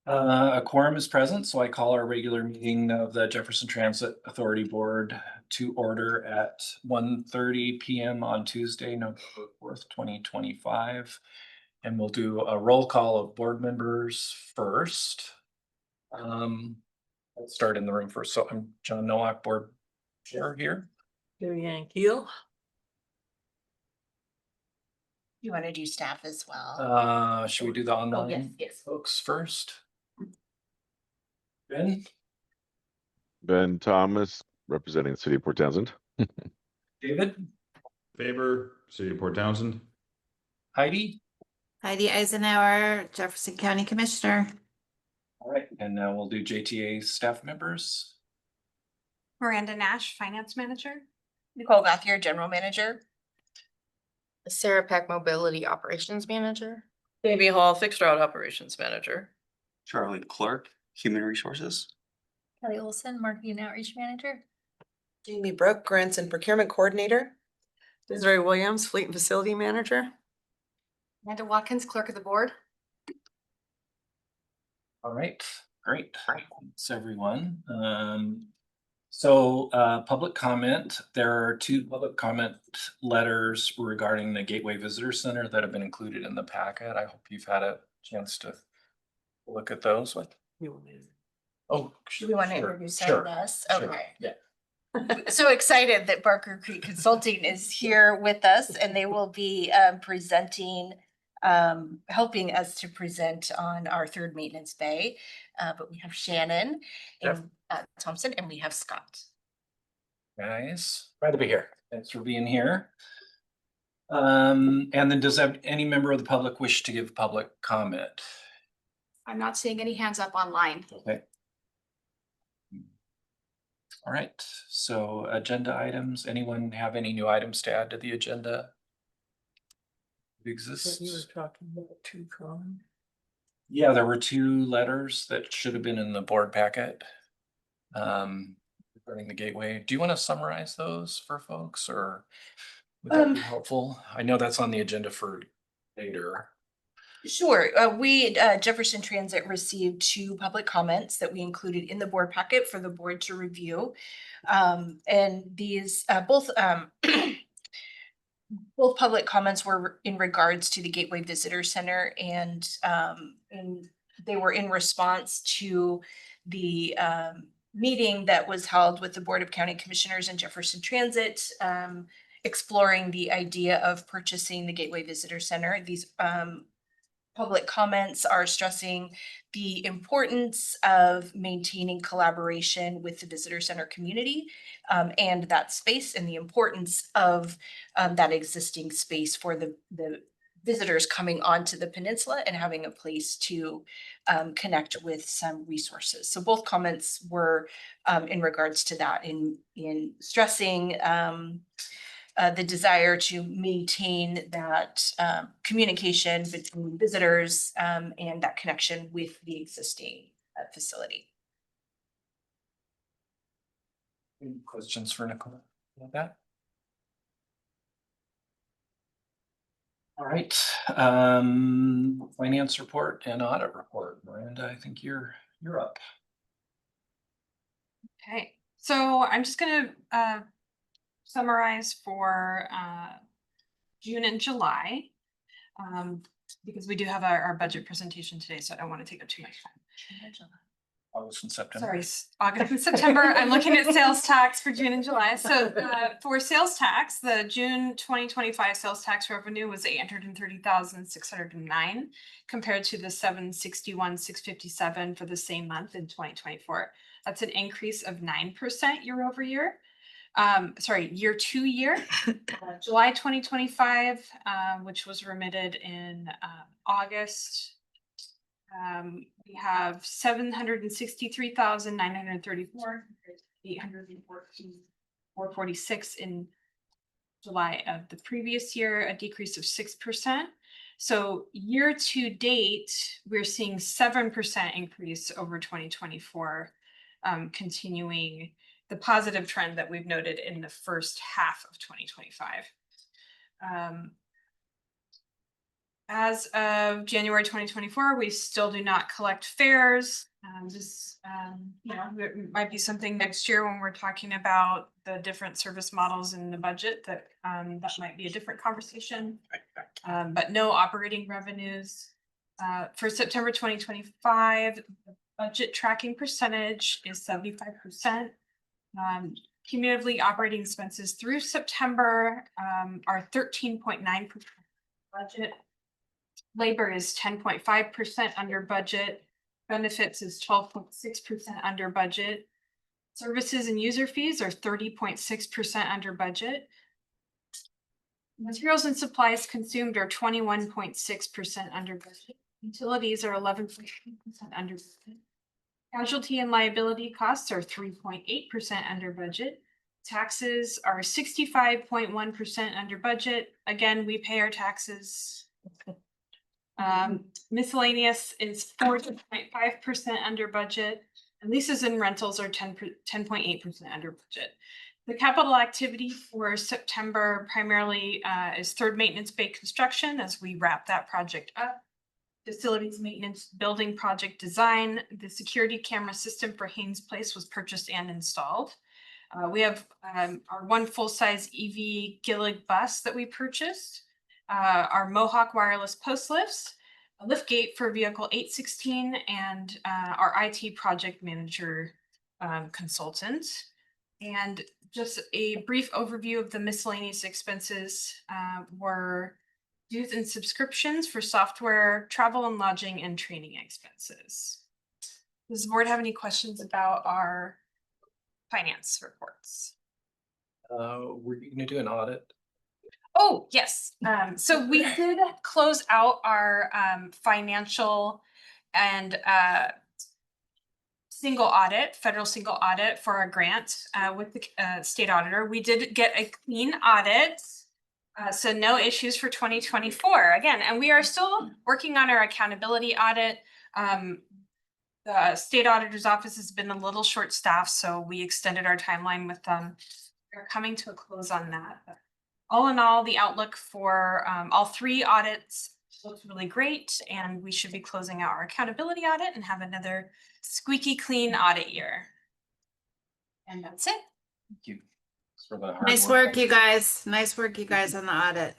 A quorum is present, so I call our regular meeting of the Jefferson Transit Authority Board to order at 1:30 PM on Tuesday, November 4th, 2025. And we'll do a roll call of board members first. Let's start in the room first. So I'm John Nowak, board chair here. Julianne Keel. You want to do staff as well? Should we do the online Yes. folks first? Ben, Ben Thomas, representing the city of Port Townsend. David, Favor, City of Port Townsend. Heidi. Heidi Eisenhower, Jefferson County Commissioner. All right, and now we'll do JTA staff members. Miranda Nash, Finance Manager. Nicole Gauthier, General Manager. Sarah Peck, Mobility Operations Manager. Davey Hall, Fixed Route Operations Manager. Charlie Clark, Human Resources. Kelly Olson, Marketing Outreach Manager. Jamie Brooke, Grants and Procurement Coordinator. Desiree Williams, Fleet and Facility Manager. Amanda Watkins, Clerk of the Board. All right, great. Thanks, everyone. So public comment, there are 2 public comment letters regarding the Gateway Visitor Center that have been included in the packet. I hope you've had a chance to look at those. Oh, Do we want to sure, introduce sure, us? sure, Okay. yeah. So excited that Barker Creek Consulting is here with us and they will be presenting, helping us to present on our 3rd maintenance bay. But we have Shannon and Thompson and we have Scott. Guys, glad to be here. Thanks for being here. And then does any member of the public wish to give public comment? I'm not seeing any hands up online. Okay. All right, so agenda items. Anyone have any new items to add to the agenda? It You exists. were talking about 2 columns. Yeah, there were 2 letters that should have been in the board packet. Regarding the gateway. Do you want to summarize those for folks or would that be helpful? I know that's on the agenda for later. Sure. We, Jefferson Transit received 2 public comments that we included in the board packet for the board to review. And these both both public comments were in regards to the Gateway Visitor Center and they were in response to the meeting that was held with the Board of County Commissioners and Jefferson Transit, exploring the idea of purchasing the Gateway Visitor Center. These public comments are stressing the importance of maintaining collaboration with the visitor center community and that space and the importance of that existing space for the visitors coming onto the peninsula and having a place to connect with some resources. So both comments were in regards to that in stressing the desire to maintain that communication between visitors and that connection with the existing facility. Any questions for Nicole about that? All right, finance report and audit report. Miranda, I think you're up. Okay, so I'm just gonna summarize for June and July. Because we do have our budget presentation today, so I don't want to take up too much time. August and September. Sorry, August and September. I'm looking at sales tax for June and July. So for sales tax, the June 2025 sales tax revenue was 830,609 compared to the 761,657 for the same month in 2024. That's an increase of 9% year over year. Sorry, year to year. July 2025, which was remitted in August. We have 763,934, 814,446 in July of the previous year, a decrease of 6%. So year to date, we're seeing 7% increase over 2024, continuing the positive trend that we've noted in the first half of 2025. as of January 2024, we still do not collect fares. There might be something next year when we're talking about the different service models in the budget that might be a different conversation. But no operating revenues. For September 2025, the budget tracking percentage is 75%. Cumulatively operating expenses through September are 13.9% budget. Labor is 10.5% under budget. Benefits is 12.6% under budget. Services and user fees are 30.6% under budget. Materials and supplies consumed are 21.6% under budget. Utilities are 11.3% under budget. Casualty and liability costs are 3.8% under budget. Taxes are 65.1% under budget. Again, we pay our taxes. Miscellaneous is 40.5% under budget. And leases and rentals are 10.8% under budget. The capital activity for September primarily is third maintenance bay construction as we wrap that project up. Facilities maintenance, building project design. The security camera system for Haynes Place was purchased and installed. We have our one full-size EV Gillig bus that we purchased. Our Mohawk wireless post lifts, a lift gate for vehicle 816, and our IT project manager consultant. And just a brief overview of the miscellaneous expenses were dues and subscriptions for software, travel and lodging, and training expenses. Does the board have any questions about our finance reports? We're gonna do an audit. Oh, yes. So we did close out our financial and federal single audit for our grant with the state auditor. We did get a clean audit. So no issues for 2024 again, and we are still working on our accountability audit. The state auditor's office has been a little short staffed, so we extended our timeline with them. We're coming to a close on that. But all in all, the outlook for all three audits looks really great, and we should be closing out our accountability audit and have another squeaky clean audit year. And that's it. Thank you for the hard Nice work, you guys. Nice work, you guys, on the audit.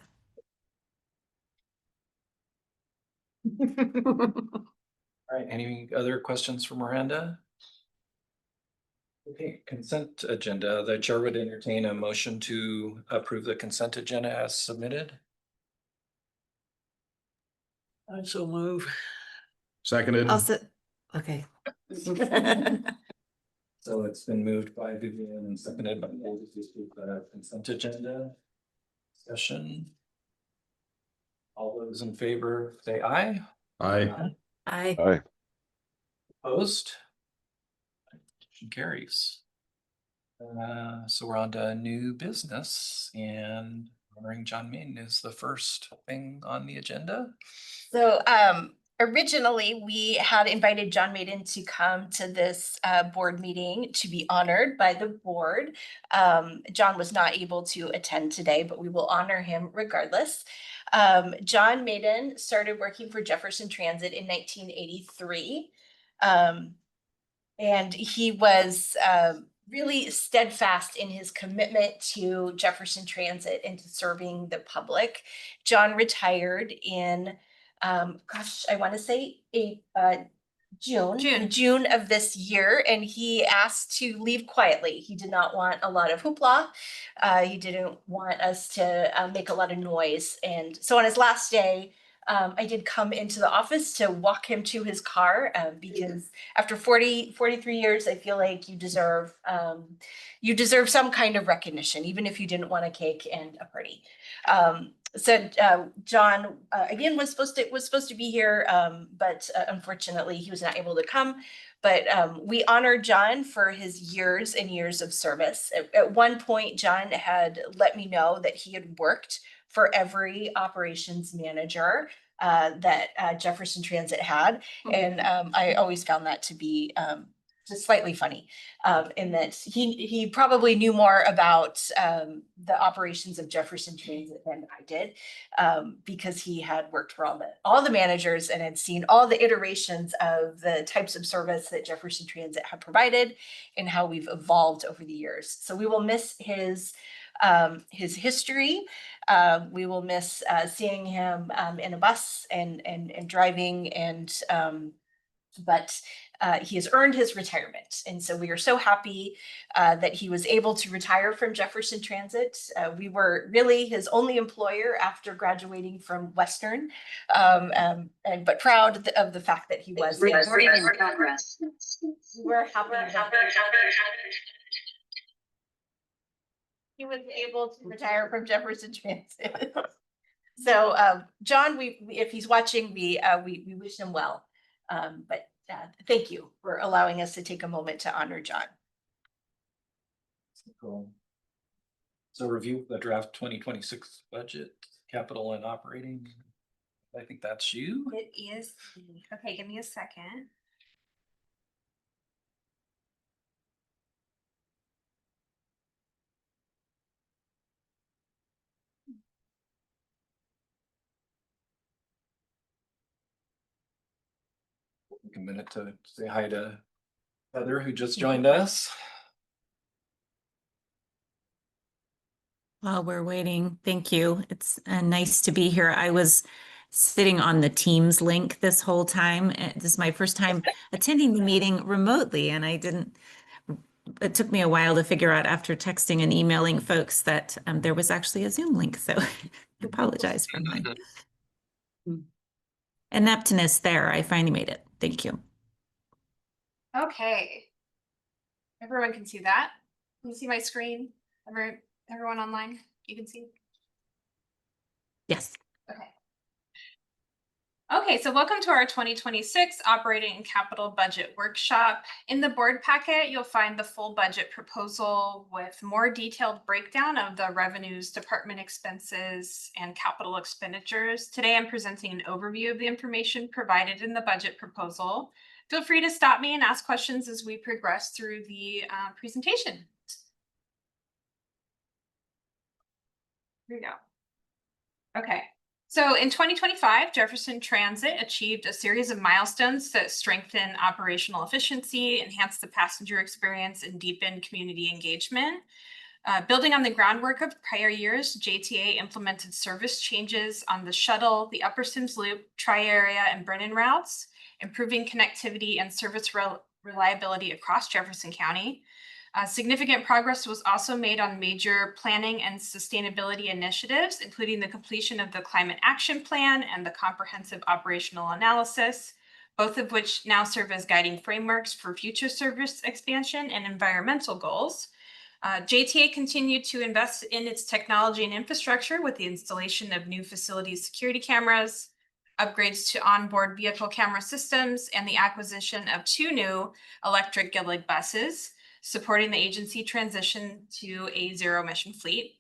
All right, any other questions for Miranda? Okay, consent agenda. The chair would entertain a motion to approve the consent agenda as submitted. I so move. Seconded. I'll sit. Okay. So it's been moved by Vivian and seconded by David to approve the consent agenda. Discussion. All those in favor say aye. Aye. Aye. Opposed? Motion carries. So we're on to new business, and honoring John Main is the first thing on the agenda. So originally, we had invited John Maiden to come to this board meeting to be honored by the board. John was not able to attend today, but we will honor him regardless. John Maiden started working for Jefferson Transit in 1983. And he was really steadfast in his commitment to Jefferson Transit and to serving the public. John retired in I want to say June of this year, and he asked to leave quietly. He did not want a lot of hoopla. He didn't want us to make a lot of noise. And so on his last day, I did come into the office to walk him to his car because after 43 years, I feel like you deserve some kind of recognition, even if you didn't want a cake and a party. So John again was supposed to be here, but unfortunately he was not able to come. But we honor John for his years and years of service. At one point, John had let me know that he had worked for every operations manager that Jefferson Transit had, and I always found that to be just slightly funny. In that he probably knew more about the operations of Jefferson Transit than I did, because he had worked for all the managers and had seen all the iterations of the types of service that Jefferson Transit had provided and how we've evolved over the years. So we will miss his history. We will miss seeing him in a bus and driving but he has earned his retirement. And so we are so happy that he was able to retire from Jefferson Transit. We were really his only employer after graduating from Western, but proud of the fact that he was. We're happy he was able to retire from Jefferson Transit. So John, if he's watching, we wish him well. But thank you for allowing us to take a moment to honor John. Cool. So review the draft 2026 budget, capital and operating. I think that's you. It is. Okay, give me a second. Take a minute to say hi to Heather, who just joined us. While we're waiting, thank you. It's nice to be here. I was sitting on the Teams link this whole time. This is my first time attending the meeting remotely, and it took me a while to figure out after texting and emailing folks that there was actually a Zoom link. So I apologize for my ineptness there. I finally made it. Thank you. Okay. Everyone can see that. Can you see my screen? Everyone online, you can see? Yes. Okay. Okay, so welcome to our 2026 Operating and Capital Budget Workshop. In the board packet, you'll find the full budget proposal with more detailed breakdown of the revenues, department expenses, and capital expenditures. Today, I'm presenting an overview of the information provided in the budget proposal. Feel free to stop me and ask questions as we progress through the presentation. Here we go. Okay. So in 2025, Jefferson Transit achieved a series of milestones that strengthen operational efficiency, enhance the passenger experience, and deepen community engagement. Building on the groundwork of prior years, JTA implemented service changes on the shuttle, the Upper Sims Loop, Tri-Area, and Brennan routes, improving connectivity and service reliability across Jefferson County. Significant progress was also made on major planning and sustainability initiatives, including the completion of the Climate Action Plan and the Comprehensive Operational Analysis, both of which now serve as guiding frameworks for future service expansion and environmental goals. JTA continued to invest in its technology and infrastructure with the installation of new facility security cameras, upgrades to onboard vehicle camera systems, and the acquisition of 2 new electric GILLIG buses, supporting the agency transition to a zero-emission fleet.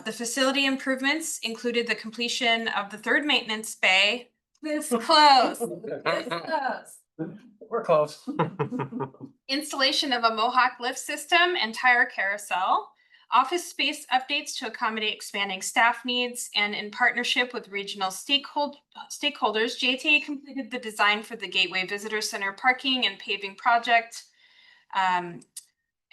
The facility improvements included the completion of the 3rd maintenance bay. This close. This close. We're close. Installation of a Mohawk lift system and tire carousel, office space updates to accommodate expanding staff needs, and in partnership with regional stakeholders, JTA completed the design for the Gateway Visitor Center parking and paving project.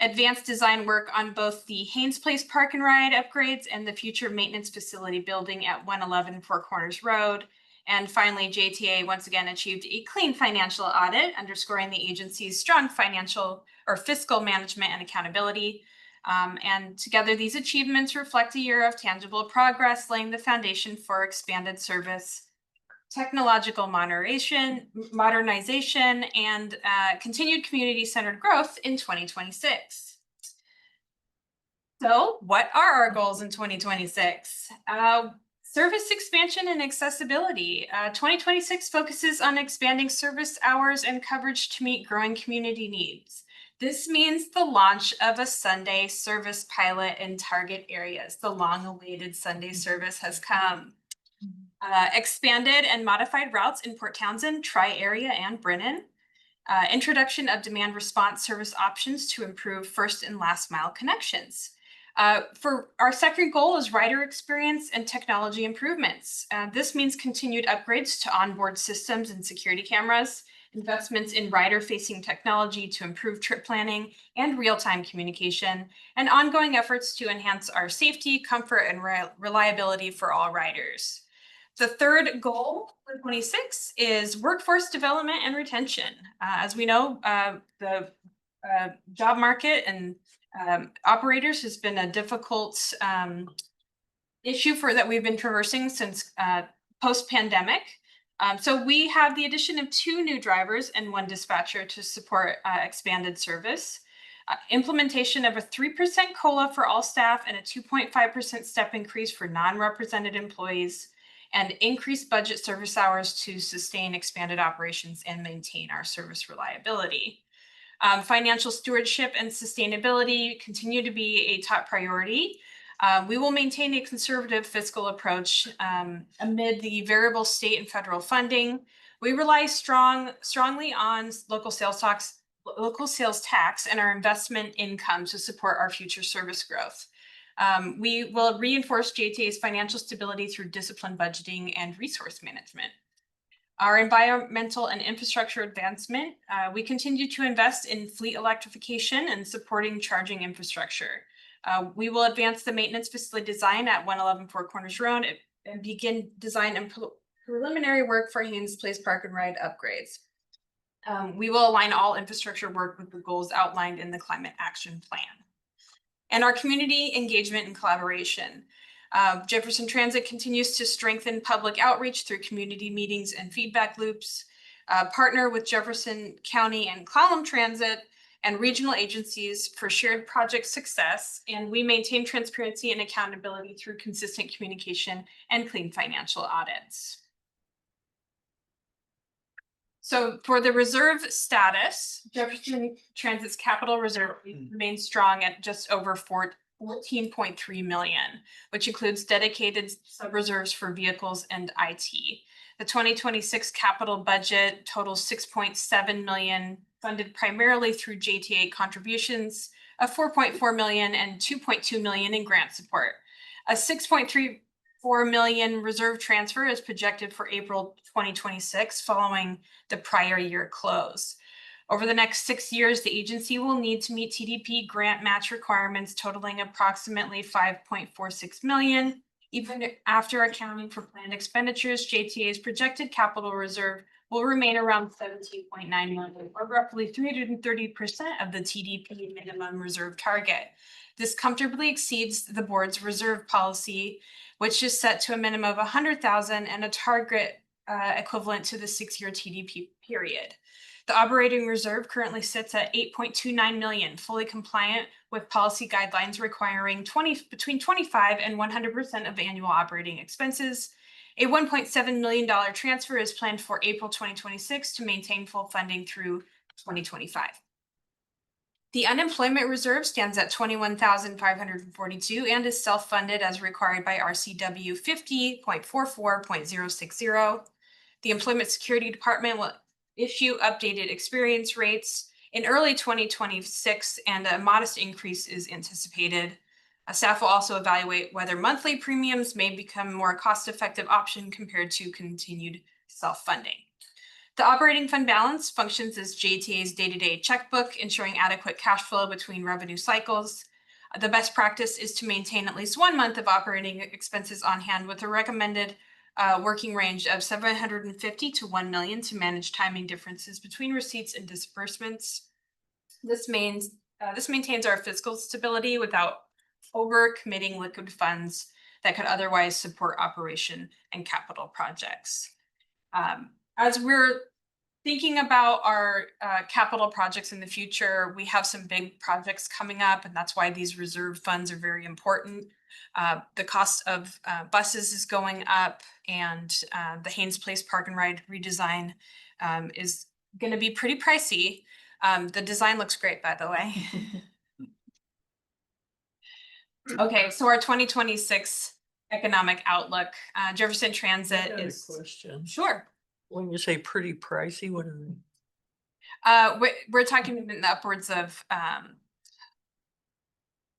Advanced design work on both the Haynes Place Park and Ride upgrades and the future maintenance facility building at 111 Four Corners Road. And finally, JTA once again achieved a clean financial audit, underscoring the agency's strong financial or fiscal management and accountability. And together, these achievements reflect a year of tangible progress, laying the foundation for expanded service, technological modernization, and continued community-centered growth in 2026. So what are our goals in 2026? Service expansion and accessibility. 2026 focuses on expanding service hours and coverage to meet growing community needs. This means the launch of a Sunday service pilot in target areas. The long-awaited Sunday service has come. Expanded and modified routes in Port Townsend, Tri-Area, and Brennan. Introduction of demand response service options to improve first and last mile connections. For our second goal is rider experience and technology improvements. This means continued upgrades to onboard systems and security cameras, investments in rider-facing technology to improve trip planning and real-time communication, and ongoing efforts to enhance our safety, comfort, and reliability for all riders. The third goal for 26 is workforce development and retention. As we know, the job market and operators has been a difficult issue that we've been traversing since post-pandemic. So we have the addition of 2 new drivers and 1 dispatcher to support expanded service. Implementation of a 3% COLA for all staff and a 2.5% step increase for non-represented employees, and increased budget service hours to sustain expanded operations and maintain our service reliability. Financial stewardship and sustainability continue to be a top priority. We will maintain a conservative fiscal approach amid the variable state and federal funding. We rely strongly on local sales tax and our investment income to support our future service growth. We will reinforce JTA's financial stability through disciplined budgeting and resource management. Our environmental and infrastructure advancement, we continue to invest in fleet electrification and supporting charging infrastructure. We will advance the maintenance facility design at 111 Four Corners Road and begin design and preliminary work for Haynes Place Park and Ride upgrades. We will align all infrastructure work with the goals outlined in the Climate Action Plan. And our community engagement and collaboration. Jefferson Transit continues to strengthen public outreach through community meetings and feedback loops, partner with Jefferson County and Clallam Transit and regional agencies for shared project success, and we maintain transparency and accountability through consistent communication and clean financial audits. So for the reserve status, Jefferson Transit's capital reserve remains strong at just over 14.3 million, which includes dedicated sub-reserves for vehicles and IT. The 2026 capital budget totals 6.7 million, funded primarily through JTA contributions of 4.4 million and 2.2 million in grant support. A 6.34 million reserve transfer is projected for April 2026 following the prior year close. Over the next 6 years, the agency will need to meet TDP grant match requirements totaling approximately 5.46 million. Even after accounting for planned expenditures, JTA's projected capital reserve will remain around 17.9 million, or roughly 330% of the TDP minimum reserve target. This comfortably exceeds the board's reserve policy, which is set to a minimum of 100,000 and a target equivalent to the 6-year TDP period. The operating reserve currently sits at 8.29 million, fully compliant with policy guidelines requiring between 25 and 100% of annual operating expenses. A $1.7 million transfer is planned for April 2026 to maintain full funding through 2025. The unemployment reserve stands at 21,542 and is self-funded as required by RCW 50.44.060. The Employment Security Department will issue updated experience rates in early 2026, and a modest increase is anticipated. Staff will also evaluate whether monthly premiums may become a more cost-effective option compared to continued self-funding. The operating fund balance functions as JTA's day-to-day checkbook, ensuring adequate cash flow between revenue cycles. The best practice is to maintain at least 1 month of operating expenses on hand with a recommended working range of 750 to 1 million to manage timing differences between receipts and disbursements. This maintains our fiscal stability without over-committing liquid funds that could otherwise support operation and capital projects. As we're thinking about our capital projects in the future, we have some big projects coming up, and that's why these reserve funds are very important. The cost of buses is going up, and the Haynes Place Park and Ride redesign is going to be pretty pricey. The design looks great, by the way. Okay, so our 2026 economic outlook, Jefferson Transit I got a is. question. Sure. When you say pretty pricey, what do you mean? We're talking in the upwards of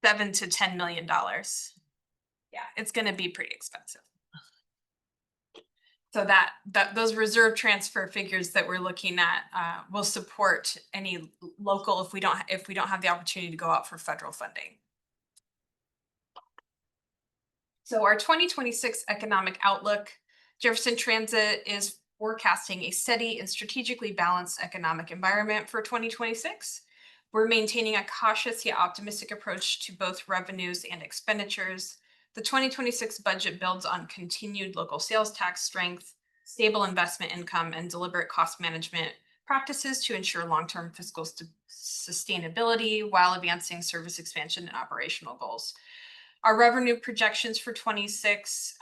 $7 to $10 million. Yeah, it's gonna be pretty expensive. So those reserve transfer figures that we're looking at will support any local if we don't have the opportunity to go out for federal funding. So our 2026 economic outlook, Jefferson Transit is forecasting a steady and strategically balanced economic environment for 2026. We're maintaining a cautious yet optimistic approach to both revenues and expenditures. The 2026 budget builds on continued local sales tax strength, stable investment income, and deliberate cost management practices to ensure long-term fiscal sustainability while advancing service expansion and operational goals. Our revenue projections for 26,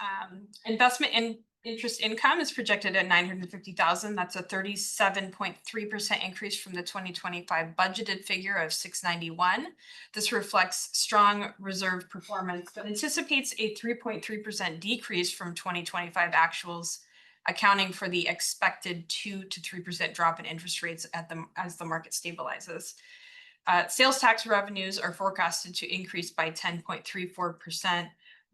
investment in interest income is projected at $950,000. That's a 37.3% increase from the 2025 budgeted figure of $691. This reflects strong reserve performance, but anticipates a 3.3% decrease from 2025 actuals, accounting for the expected 2 to 3% drop in interest rates as the market stabilizes. Sales tax revenues are forecasted to increase by 10.34%,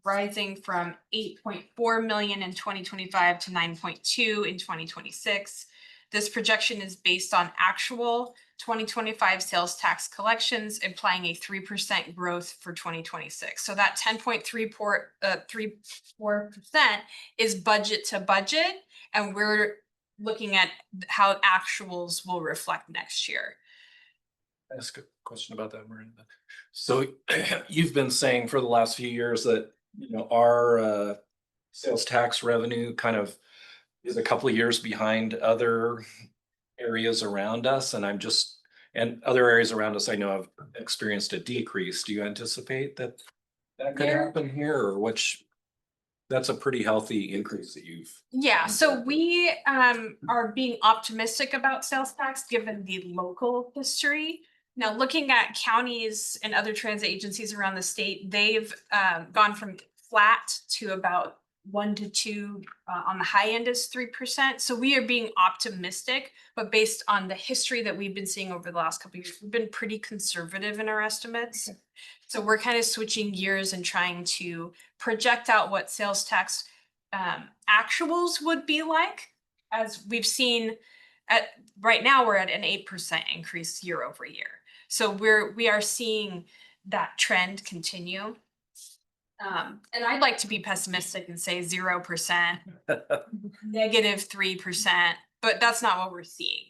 rising from 8.4 million in 2025 to 9.2 in 2026. This projection is based on actual 2025 sales tax collections, implying a 3% growth for 2026. So that 10.34% is budget to budget, and we're looking at how actuals will reflect next year. Ask a question about that, Miranda. So you've been saying for the last few years that, our sales tax revenue kind of is a couple of years behind other areas around us. And other areas around us, I know have experienced a decrease. Do you anticipate that could happen here, or that's a pretty healthy increase that you've. Yeah, so we are being optimistic about sales tax given the local history. Now, looking at counties and other transit agencies around the state, they've gone from flat to about 1 to 2, on the high end is 3%. So we are being optimistic, but based on the history that we've been seeing over the last couple of years, we've been pretty conservative in our estimates. Okay. So we're kind of switching gears and trying to project out what sales tax actuals would be like. As we've seen right now, we're at an 8% increase year over year. So we are seeing that trend continue. And I'd like to be pessimistic and say 0%, -3%, but that's not what we're seeing.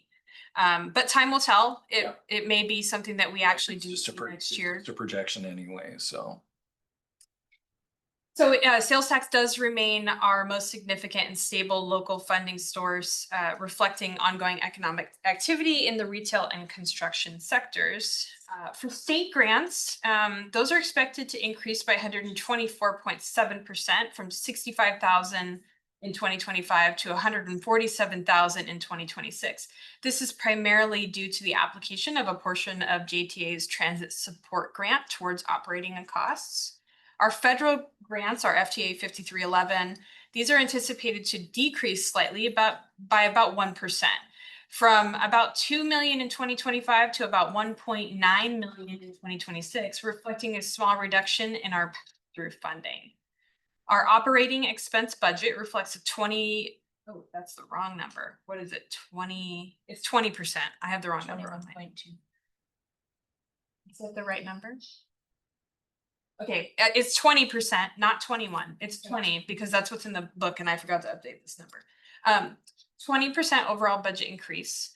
But time will tell. It may be something that we actually do next year. It's a projection anyway, so. So sales tax does remain our most significant and stable local funding source, reflecting ongoing economic activity in the retail and construction sectors. For state grants, those are expected to increase by 124.7% from 65,000 in 2025 to 147,000 in 2026. This is primarily due to the application of a portion of JTA's transit support grant towards operating and costs. Our federal grants are FTA 5311. These are anticipated to decrease slightly by about 1%, from about 2 million in 2025 to about 1.9 million in 2026, reflecting a small reduction in our pass-through funding. Our operating expense budget reflects oh, that's the wrong number. What is it? It's 20%. I have the wrong number on my. Is that the right number? Okay, it's 20%, not 21. It's 20 because that's what's in the book and I forgot to update this number. 20% overall budget increase,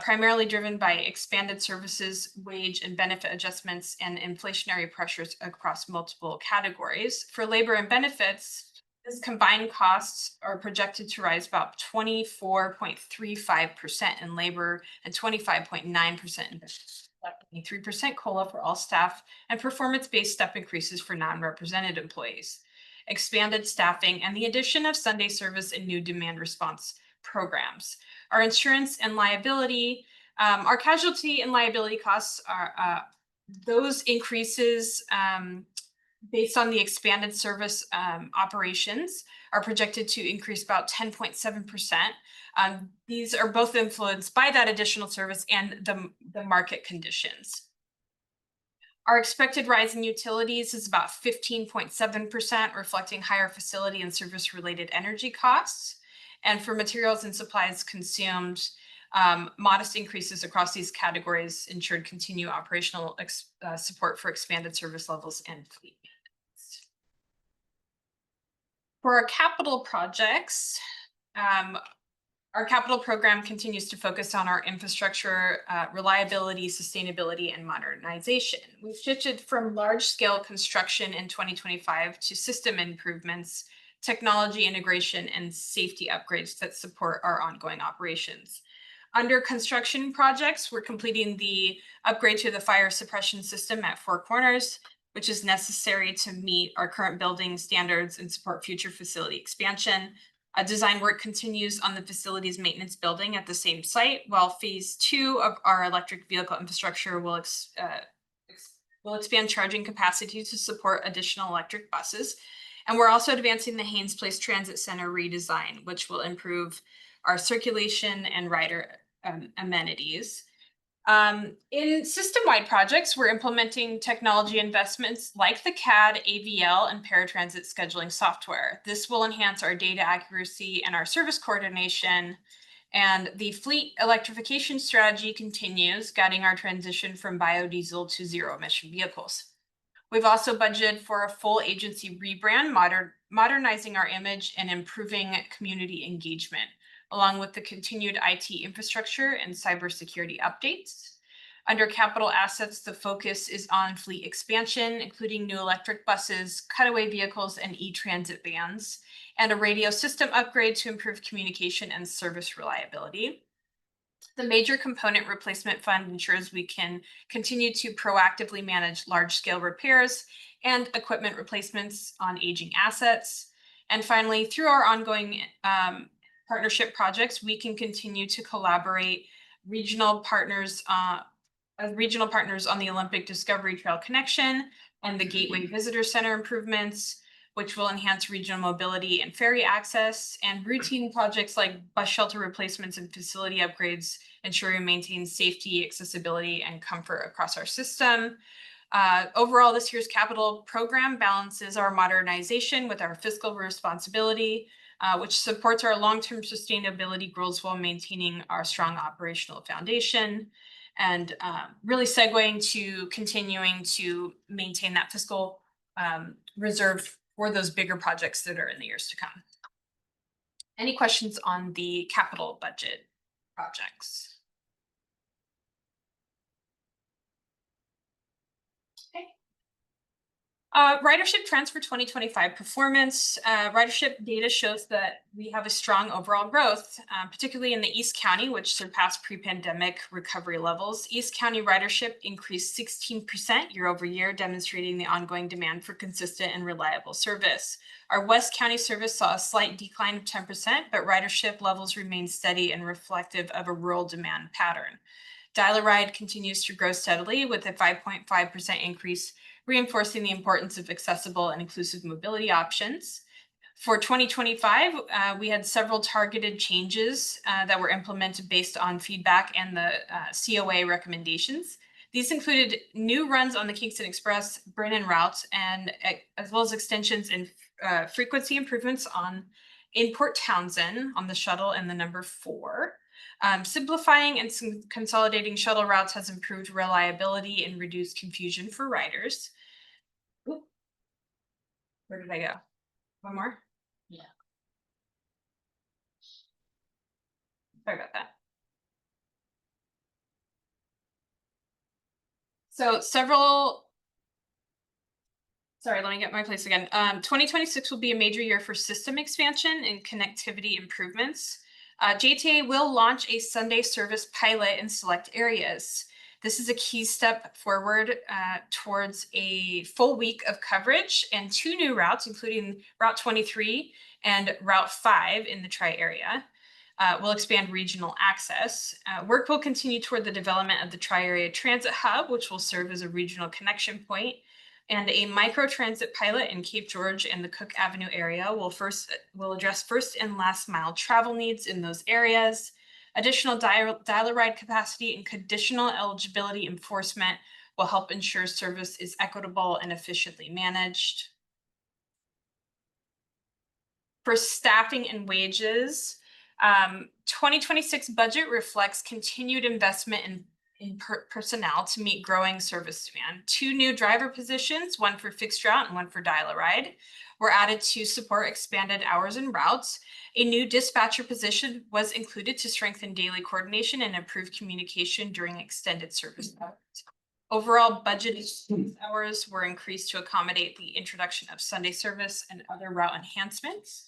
primarily driven by expanded services, wage and benefit adjustments, and inflationary pressures across multiple categories. For labor and benefits, this combined costs are projected to rise about 24.35% in labor and 25.9% in benefits. 3% COLA for all staff, and performance-based step increases for non-represented employees, expanded staffing, and the addition of Sunday service and new demand response programs. Our insurance and liability, our casualty and liability costs are those increases based on the expanded service operations, are projected to increase about 10.7%. These are both influenced by that additional service and the market conditions. Our expected rise in utilities is about 15.7%, reflecting higher facility and service-related energy costs. And for materials and supplies consumed, modest increases across these categories ensured continued operational support for expanded service levels and fleet maintenance. For our capital projects, our capital program continues to focus on our infrastructure, reliability, sustainability, and modernization. We've shifted from large-scale construction in 2025 to system improvements, technology integration, and safety upgrades that support our ongoing operations. Under construction projects, we're completing the upgrade to the fire suppression system at Four Corners, which is necessary to meet our current building standards and support future facility expansion. Design work continues on the facilities maintenance building at the same site, while phase 2 of our electric vehicle infrastructure will expand charging capacity to support additional electric buses. And we're also advancing the Haynes Place Transit Center redesign, which will improve our circulation and rider amenities. In system-wide projects, we're implementing technology investments like the CAD, AVL, and paratransit scheduling software. This will enhance our data accuracy and our service coordination. And the fleet electrification strategy continues, guiding our transition from biodiesel to zero-emission vehicles. We've also budgeted for a full agency rebrand, modernizing our image and improving community engagement, along with the continued IT infrastructure and cybersecurity updates. Under capital assets, the focus is on fleet expansion, including new electric buses, cutaway vehicles, and e-transit vans, and a radio system upgrade to improve communication and service reliability. The major component replacement fund ensures we can continue to proactively manage large-scale repairs and equipment replacements on aging assets. And finally, through our ongoing partnership projects, we can continue to collaborate regional partners on the Olympic Discovery Trail connection and the Gateway Visitor Center improvements, which will enhance regional mobility and ferry access, and routine projects like bus shelter replacements and facility upgrades, ensuring we maintain safety, accessibility, and comfort across our system. Overall, this year's capital program balances our modernization with our fiscal responsibility, which supports our long-term sustainability goals while maintaining our strong operational foundation, and really segueing to continuing to maintain that fiscal reserve for those bigger projects that are in the years to come. Any questions on the capital budget projects? Ridership trends for 2025 performance. Ridership data shows that we have a strong overall growth, particularly in the East County, which surpassed pre-pandemic recovery levels. East County ridership increased 16% year over year, demonstrating the ongoing demand for consistent and reliable service. Our West County service saw a slight decline of 10%, but ridership levels remained steady and reflective of a rural demand pattern. Dial-A-Ride continues to grow steadily with a 5.5% increase, reinforcing the importance of accessible and inclusive mobility options. For 2025, we had several targeted changes that were implemented based on feedback and the COA recommendations. These included new runs on the Kingston Express, Brennan routes, and as well as extensions and frequency improvements in Port Townsend on the shuttle and the number 4. Simplifying and consolidating shuttle routes has improved reliability and reduced confusion for riders. Oop. Where did I go? One more? Yeah. Sorry about that. So sorry, let me get my place again. 2026 will be a major year for system expansion and connectivity improvements. JTA will launch a Sunday service pilot in select areas. This is a key step forward towards a full week of coverage and 2 new routes, including Route 23 and Route 5 in the Tri-Area. Will expand regional access. Work will continue toward the development of the Tri-Area Transit Hub, which will serve as a regional connection point. And a micro transit pilot in Cape George and the Cook Avenue area will address first and last mile travel needs in those areas. Additional dial-a-ride capacity and conditional eligibility enforcement will help ensure service is equitable and efficiently managed. For staffing and wages, 2026 budget reflects continued investment in personnel to meet growing service demand. 2 new driver positions, one for fixed route and one for dial-a-ride, were added to support expanded hours and routes. A new dispatcher position was included to strengthen daily coordination and improve communication during extended service hours. Overall budgeted hours were increased to accommodate the introduction of Sunday service and other route enhancements.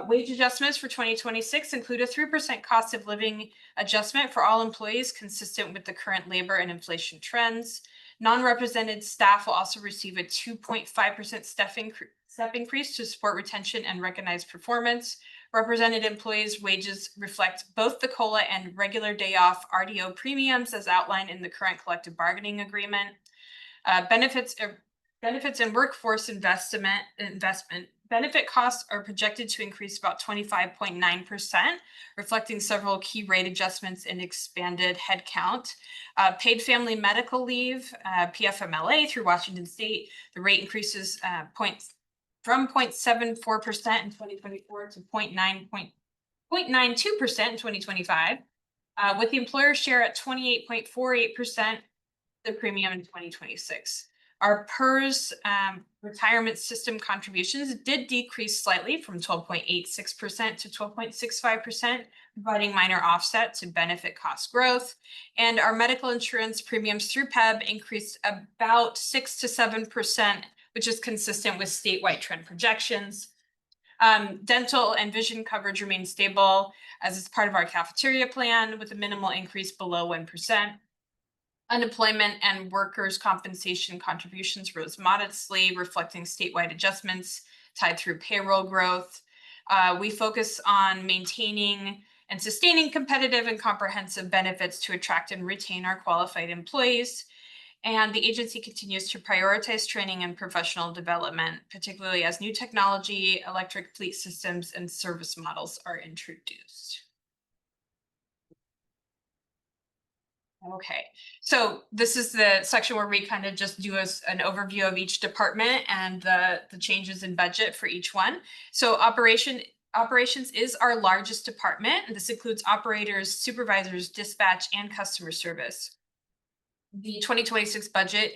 Wage adjustments for 2026 include a 3% cost of living adjustment for all employees consistent with the current labor and inflation trends. Non-represented staff will also receive a 2.5% step increase to support retention and recognize performance. Represented employees' wages reflect both the COLA and regular day off RDO premiums as outlined in the current collective bargaining agreement. Benefits and workforce investment. Benefit costs are projected to increase about 25.9%, reflecting several key rate adjustments and expanded headcount. Paid family medical leave, PFMLA through Washington State, the rate increases from 0.74% in 2024 to 0.92% in 2025, with the employer share at 28.48%, the premium in 2026. Our PERS retirement system contributions did decrease slightly from 12.86% to 12.65%, providing minor offset to benefit cost growth. And our medical insurance premiums through PEB increased about 6 to 7%, which is consistent with statewide trend projections. Dental and vision coverage remains stable as it's part of our cafeteria plan with a minimal increase below 1%. Unemployment and workers' compensation contributions rose modestly, reflecting statewide adjustments tied through payroll growth. We focus on maintaining and sustaining competitive and comprehensive benefits to attract and retain our qualified employees. And the agency continues to prioritize training and professional development, particularly as new technology, electric fleet systems, and service models are introduced. Okay, so this is the section where we kind of just do an overview of each department and the changes in budget for each one. So operations is our largest department. This includes operators, supervisors, dispatch, and customer service. The 2026 budget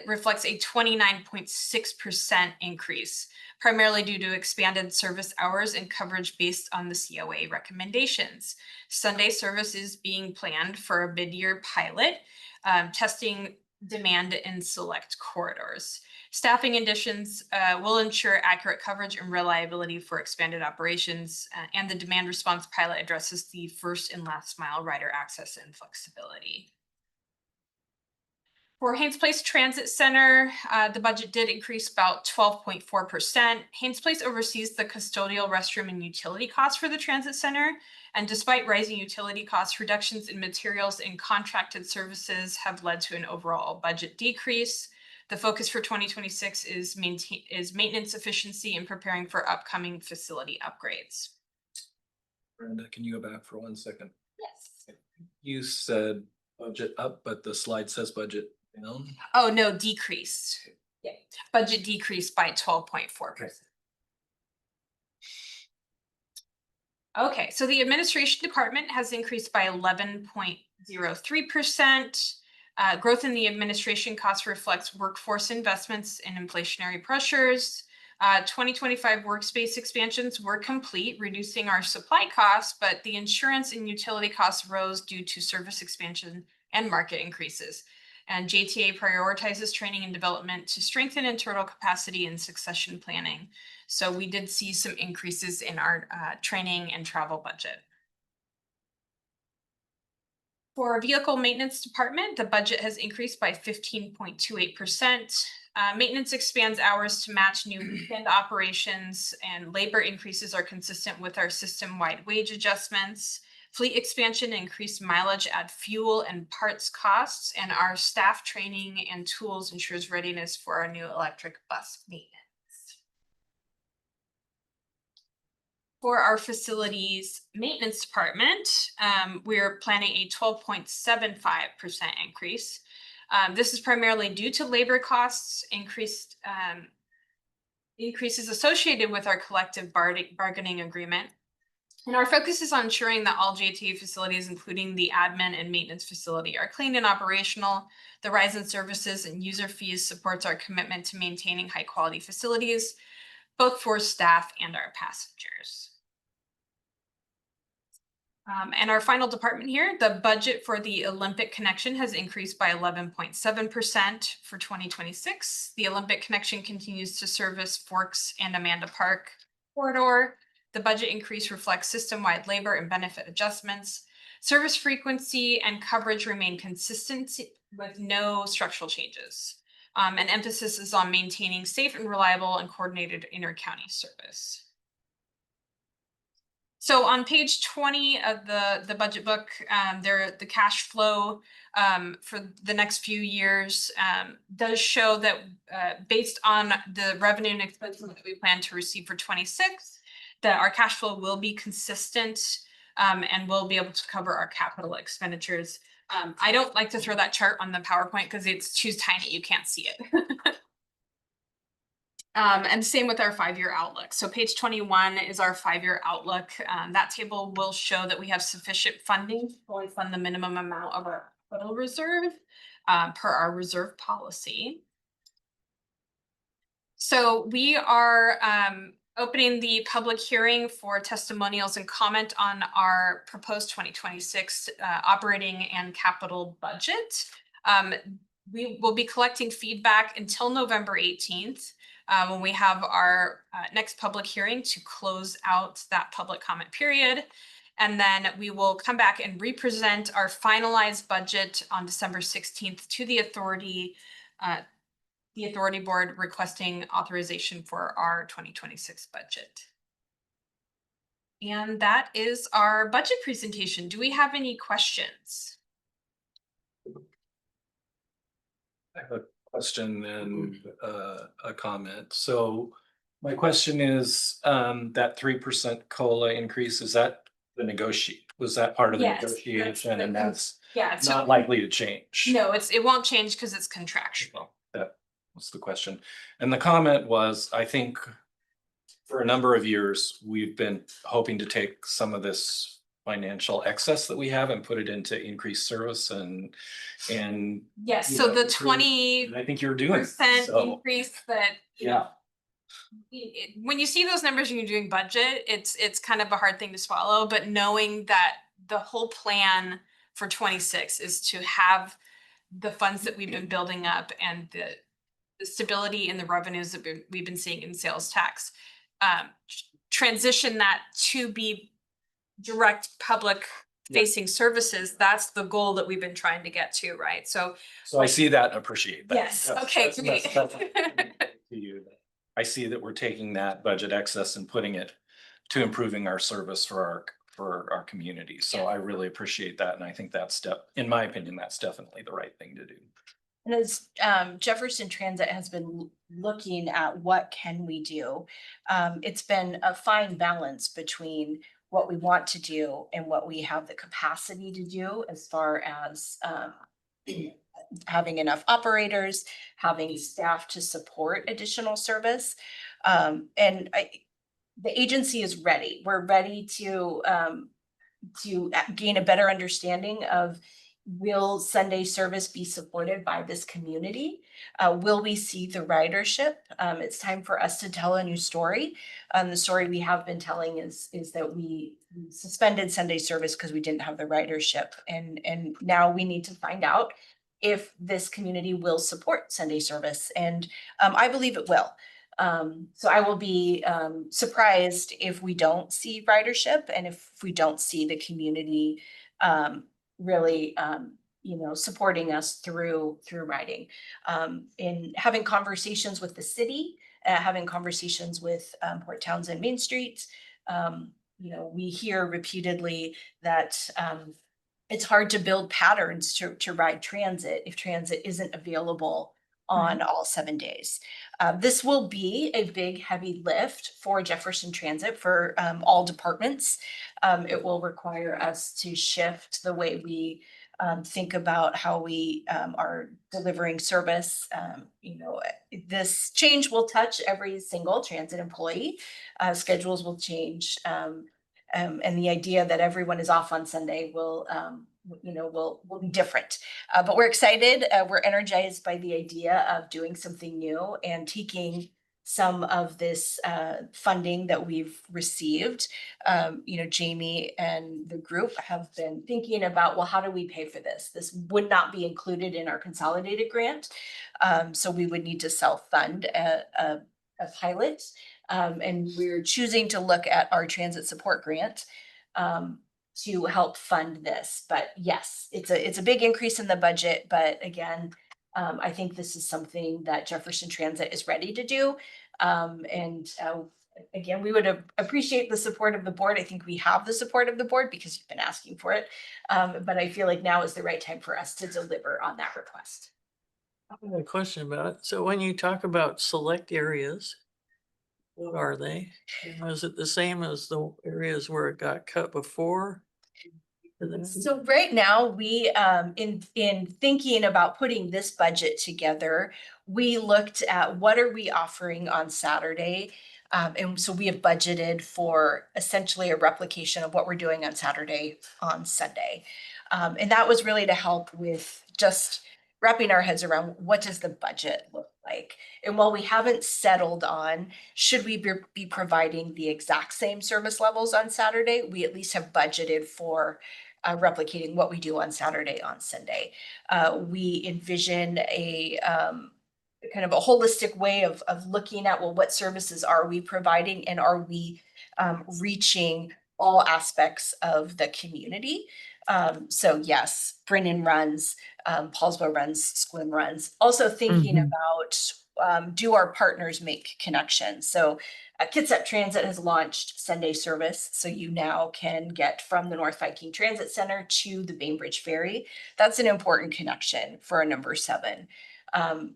reflects a 29.6% increase, primarily due to expanded service hours and coverage based on the COA recommendations. Sunday service is being planned for a mid-year pilot, testing demand in select corridors. Staffing additions will ensure accurate coverage and reliability for expanded operations, and the demand response pilot addresses the first and last mile rider access and flexibility. For Haynes Place Transit Center, the budget did increase about 12.4%. Haynes Place oversees the custodial restroom and utility costs for the transit center. And despite rising utility costs, reductions in materials and contracted services have led to an overall budget decrease. The focus for 2026 is maintenance efficiency and preparing for upcoming facility upgrades. Brenda, can you go back for 1 second? Yes. You said budget up, but the slide says budget down. Oh, no, decreased. Yeah, budget decreased by 12.4%. Okay, so the administration department has increased by 11.03%. Growth in the administration costs reflects workforce investments and inflationary pressures. 2025 workspace expansions were complete, reducing our supply costs, but the insurance and utility costs rose due to service expansion and market increases. And JTA prioritizes training and development to strengthen internal capacity and succession planning. So we did see some increases in our training and travel budget. For our vehicle maintenance department, the budget has increased by 15.28%. Maintenance expands hours to match new weekend operations, and labor increases are consistent with our system-wide wage adjustments. Fleet expansion, increased mileage, add fuel and parts costs, and our staff training and tools ensures readiness for our new electric bus maintenance. For our facilities maintenance department, we're planning a 12.75% increase. This is primarily due to labor costs, increases associated with our collective bargaining agreement. And our focus is on ensuring that all JTA facilities, including the admin and maintenance facility, are clean and operational. The rise in services and user fees supports our commitment to maintaining high quality facilities, both for staff and our passengers. And our final department here, the budget for the Olympic Connection has increased by 11.7% for 2026. The Olympic Connection continues to service Forks and Amanda Park corridor. The budget increase reflects system-wide labor and benefit adjustments. Service frequency and coverage remain consistent with no structural changes. And emphasis is on maintaining safe and reliable and coordinated inter-county service. So on page 20 of the budget book, the cash flow for the next few years does show that based on the revenue and expenses that we plan to receive for 26, that our cash flow will be consistent and we'll be able to cover our capital expenditures. I don't like to throw that chart on the PowerPoint because it's too tiny, you can't see it. And same with our 5-year outlook. So page 21 is our 5-year outlook. That table will show that we have sufficient funding to fully fund the minimum amount of our capital reserve per our reserve policy. So we are opening the public hearing for testimonials and comment on our proposed 2026 operating and capital budget. We will be collecting feedback until November 18th. When we have our next public hearing to close out that public comment period. And then we will come back and represent our finalized budget on December 16th to the authority board requesting authorization for our 2026 budget. And that is our budget presentation. Do we have any questions? I have a question and a comment. So my question is, that 3% COLA increase, is that was that part of the Yes, negotiation, and that's Yeah, so not likely to change? no, it won't change because it's contractual. That was the question. And the comment was, I think for a number of years, we've been hoping to take some of this financial excess that we have and put it into increased service and Yes, you so know, the improve- 20% and I think you're doing so. increase that, you know, when you see those numbers and you're doing budget, it's kind of a hard thing to swallow, but knowing that the whole plan for 26 is to have the funds that we've been building up and the stability in the revenues that we've been seeing in sales tax, transition that to be direct public facing services. That's the goal that we've been trying to get to, right? So I see that and appreciate that. yes, okay, great. To you. I see that we're taking that budget excess and putting it to improving our service for our community. So I really appreciate that. And I think in my opinion, that's definitely the right thing to do. And as Jefferson Transit has been looking at what can we do, it's been a fine balance between what we want to do and what we have the capacity to do as far as having enough operators, having staff to support additional service. And the agency is ready. We're ready to gain a better understanding of, will Sunday service be supported by this community? Will we see the ridership? It's time for us to tell a new story. The story we have been telling is that we suspended Sunday service because we didn't have the ridership. And now we need to find out if this community will support Sunday service. And I believe it will. So I will be surprised if we don't see ridership and if we don't see the community really supporting us through riding. In having conversations with the city, having conversations with Port Townsend Main Street, we hear repeatedly that, it's hard to build patterns to ride transit if transit isn't available on all 7 days. This will be a big, heavy lift for Jefferson Transit for all departments. It will require us to shift the way we think about how we are delivering service. This change will touch every single transit employee. Schedules will change. And the idea that everyone is off on Sunday will be different. But we're excited. We're energized by the idea of doing something new and taking some of this funding that we've received. Jamie and the group have been thinking about, well, how do we pay for this? This would not be included in our consolidated grant. So we would need to self-fund a pilot. And we're choosing to look at our transit support grant to help fund this. But yes, it's a big increase in the budget. But again, I think this is something that Jefferson Transit is ready to do. Again, we would appreciate the support of the board. I think we have the support of the board because you've been asking for it. But I feel like now is the right time for us to deliver on that request. I have a question about it. So when you talk about select areas, what are they? Is it the same as the areas where it got cut before? So right now, we in thinking about putting this budget together, we looked at what are we offering on Saturday. And so we have budgeted for essentially a replication of what we're doing on Saturday on Sunday. And that was really to help with just wrapping our heads around what does the budget look like. And while we haven't settled on should we be providing the exact same service levels on Saturday, we at least have budgeted for replicating what we do on Saturday on Sunday. We envision a kind of a holistic way of looking at, well, what services are we providing and are we reaching all aspects of the community? So yes, Brennan runs, Paulsboro runs, Sequim runs. Also thinking about, do our partners make connections? So Kitsap Transit has launched Sunday service. So you now can get from the North Viking Transit Center to the Bainbridge Ferry. That's an important connection for a number 7.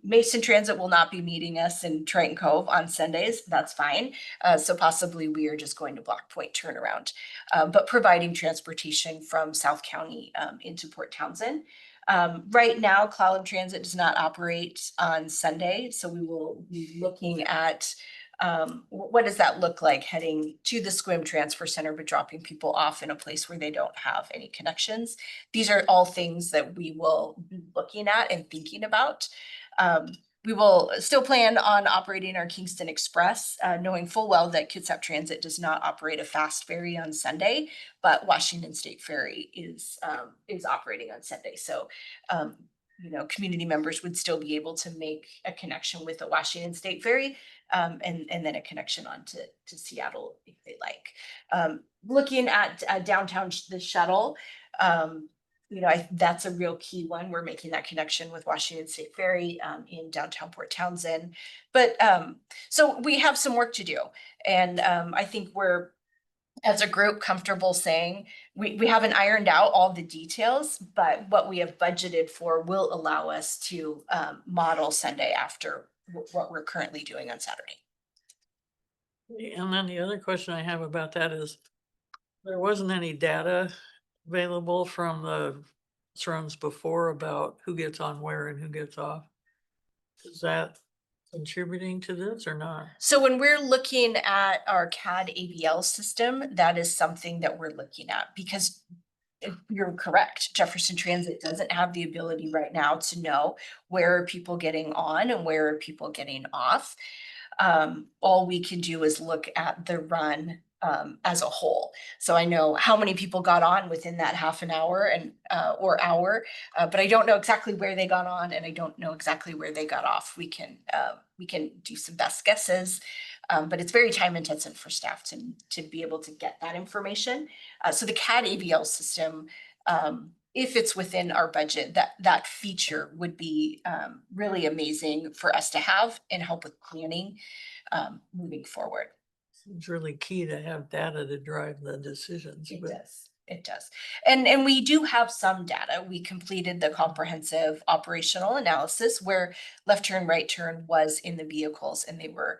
Mason Transit will not be meeting us in Triton Cove on Sundays. That's fine. So possibly we are just going to Black Point turnaround, but providing transportation from South County into Port Townsend. Right now, Clallam Transit does not operate on Sunday. So we will be looking at what does that look like heading to the Sequim Transfer Center, but dropping people off in a place where they don't have any connections. These are all things that we will be looking at and thinking about. We will still plan on operating our Kingston Express, knowing full well that Kitsap Transit does not operate a fast ferry on Sunday, but Washington State Ferry is operating on Sunday. So community members would still be able to make a connection with the Washington State Ferry, and then a connection on to Seattle if they like. Looking at downtown, the shuttle, that's a real key one. We're making that connection with Washington State Ferry in downtown Port Townsend. But so we have some work to do. And I think we're, as a group, comfortable saying we haven't ironed out all the details, but what we have budgeted for will allow us to model Sunday after what we're currently doing on Saturday. And then the other question I have about that is there wasn't any data available from the runs before about who gets on where and who gets off. Is that contributing to this or not? So when we're looking at our CAD ABL system, that is something that we're looking at because you're correct. Jefferson Transit doesn't have the ability right now to know where are people getting on and where are people getting off. All we can do is look at the run as a whole. So I know how many people got on within that half an hour and or hour, but I don't know exactly where they got on and I don't know exactly where they got off. We can do some best guesses, but it's very time intensive for staff to be able to get that information. So the CAD ABL system, if it's within our budget, that feature would be really amazing for us to have and help with planning moving forward. It's really key to have data to drive the decisions. It but- does, it does. And we do have some data. We completed the comprehensive operational analysis where left turn, right turn was in the vehicles and they were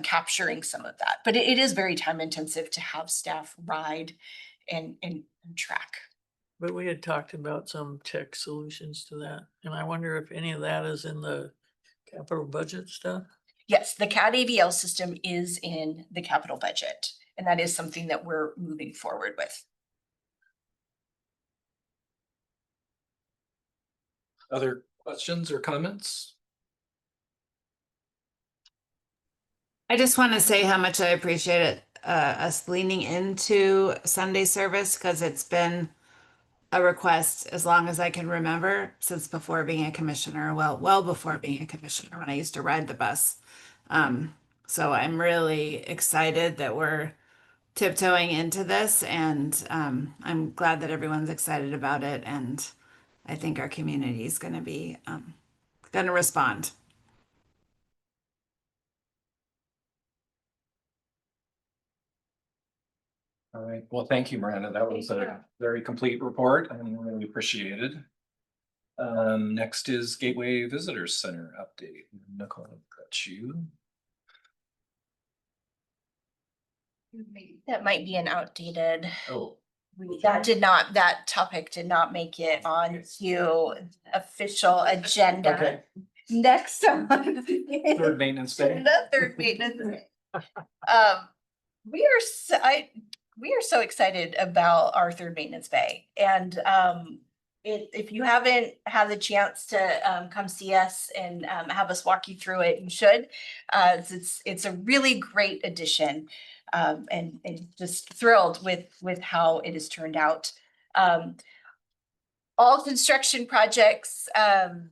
capturing some of that. But it is very time intensive to have staff ride and track. But we had talked about some tech solutions to that, and I wonder if any of that is in the capital budget stuff? Yes, the CAD AVL system is in the capital budget, and that is something that we're moving forward with. Other questions or comments? I just want to say how much I appreciate it, us leaning into Sunday service, because it's been a request as long as I can remember, since before being a commissioner, well before being a commissioner, when I used to ride the bus. So I'm really excited that we're tiptoeing into this, and I'm glad that everyone's excited about it, and I think our community is going to be going to respond. All right, well, thank you, Miranda. That was a very complete report and really appreciated. Next is Gateway Visitors Center update. Nicole, got you. That might be an outdated, Oh, that topic did not make it onto official agenda. okay. Next on. Third maintenance day. The third maintenance. Day. We are so excited about our third maintenance bay, and if you haven't had the chance to come see us and have us walk you through it, you should. It's a really great addition, and just thrilled with how it has turned out. All construction projects, have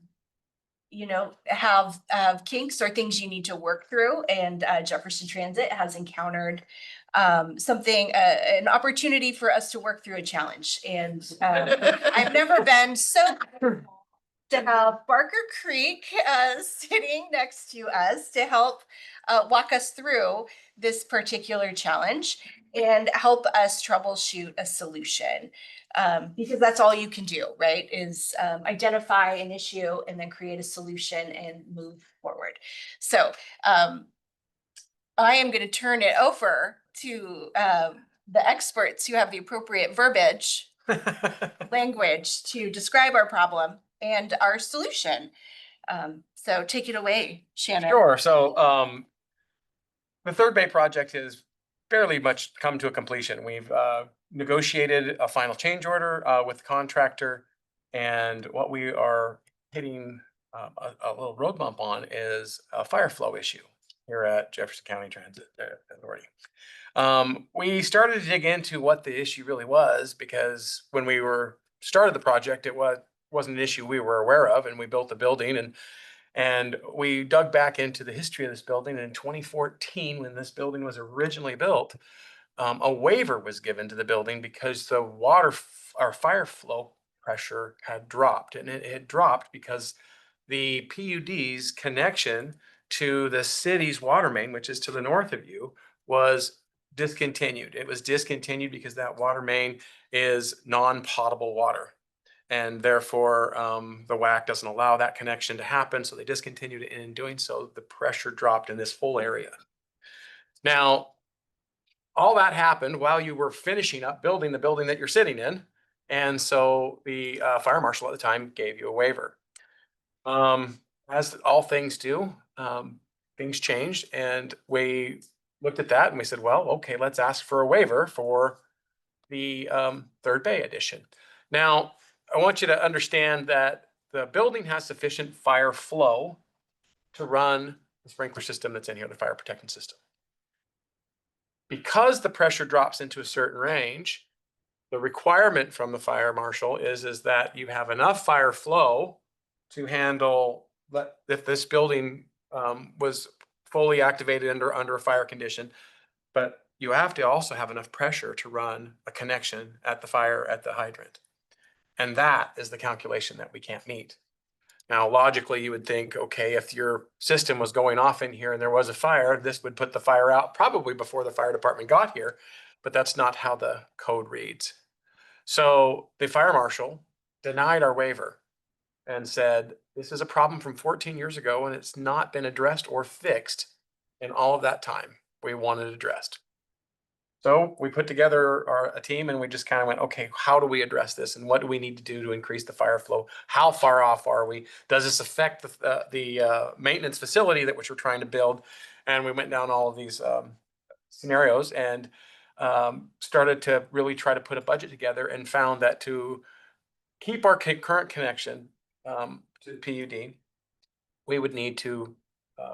kinks or things you need to work through, and Jefferson Transit has encountered an opportunity for us to work through a challenge. And I've never been so grateful to have Barker Creek sitting next to us to help walk us through this particular challenge and help us troubleshoot a solution. Because that's all you can do, right? Is identify an issue and then create a solution and move forward. So I am going to turn it over to the experts who have the appropriate verbiage, language to describe our problem and our solution. So take it away, Shannon. Sure. So the Third Bay project is fairly much come to a completion. We've negotiated a final change order with the contractor, and what we are hitting a little road bump on is a fire flow issue here at Jefferson County Transit Authority. We started to dig into what the issue really was, because when we started the project, it wasn't an issue we were aware of, and we built the building, and we dug back into the history of this building. And in 2014, when this building was originally built, a waiver was given to the building because the fire flow pressure had dropped, and it had dropped because the PUD's connection to the city's water main, which is to the north of you, was discontinued. It was discontinued because that water main is non-potable water. And therefore, the WAC doesn't allow that connection to happen. So they discontinued it. And in doing so, the pressure dropped in this whole area. Now, all that happened while you were finishing up building the building that you're sitting in. And so the fire marshal at the time gave you a waiver. As all things do, things changed. And we looked at that and we said, well, okay, let's ask for a waiver for the Third Bay addition. Now, I want you to understand that the building has sufficient fire flow to run the sprinkler system that's in here, the fire protection system. Because the pressure drops into a certain range, the requirement from the fire marshal is that you have enough fire flow to handle if this building was fully activated under a fire condition, but you have to also have enough pressure to run a connection at the hydrant. And that is the calculation that we can't meet. Now, logically, you would think, okay, if your system was going off in here and there was a fire, this would put the fire out probably before the fire department got here, but that's not how the code reads. So the fire marshal denied our waiver and said, this is a problem from 14 years ago and it's not been addressed or fixed in all of that time. We want it addressed. So we put together a team and we just kind of went, okay, how do we address this? And what do we need to do to increase the fire flow? How far off are we? Does this affect the maintenance facility that which we're trying to build? And we went down all of these scenarios and started to really try to put a budget together and found that to keep our current connection to the PUD, we would need to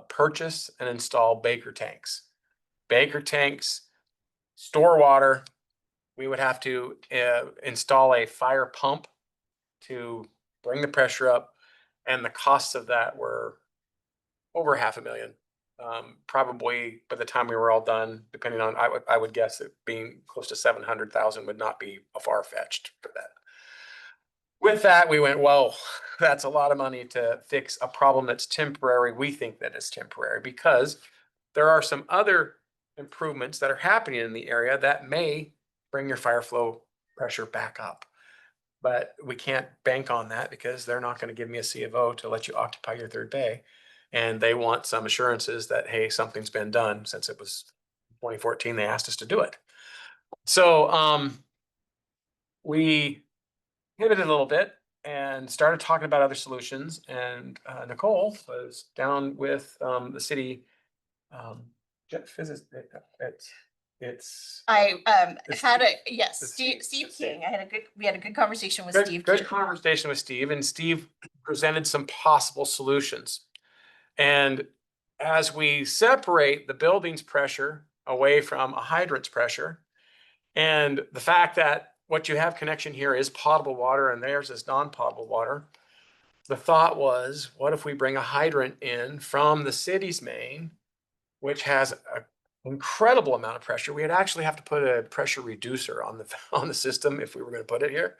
purchase and install Baker tanks. Baker tanks store water. We would have to install a fire pump to bring the pressure up, and the costs of that were over $500,000. Probably by the time we were all done, depending on, I would guess that being close to 700,000 would not be far fetched for that. With that, we went, whoa, that's a lot of money to fix a problem that's temporary. We think that it's temporary because there are some other improvements that are happening in the area that may bring your fire flow pressure back up. But we can't bank on that because they're not going to give me a C of O to let you occupy your third bay. And they want some assurances that, hey, something's been done since it was 2014. They asked us to do it. So we pivoted a little bit and started talking about other solutions. And Nicole was down with the city I It's had a, Steve. yes, It's Steve Steve. King. We had a good conversation with good, Steve. good King. conversation with Steve, and Steve presented some possible solutions. And as we separate the building's pressure away from a hydrant's pressure, and the fact that what you have connection here is potable water and theirs is non-potable water, the thought was, what if we bring a hydrant in from the city's main, which has an incredible amount of pressure? We'd actually have to put a pressure reducer on the system if we were going to put it here.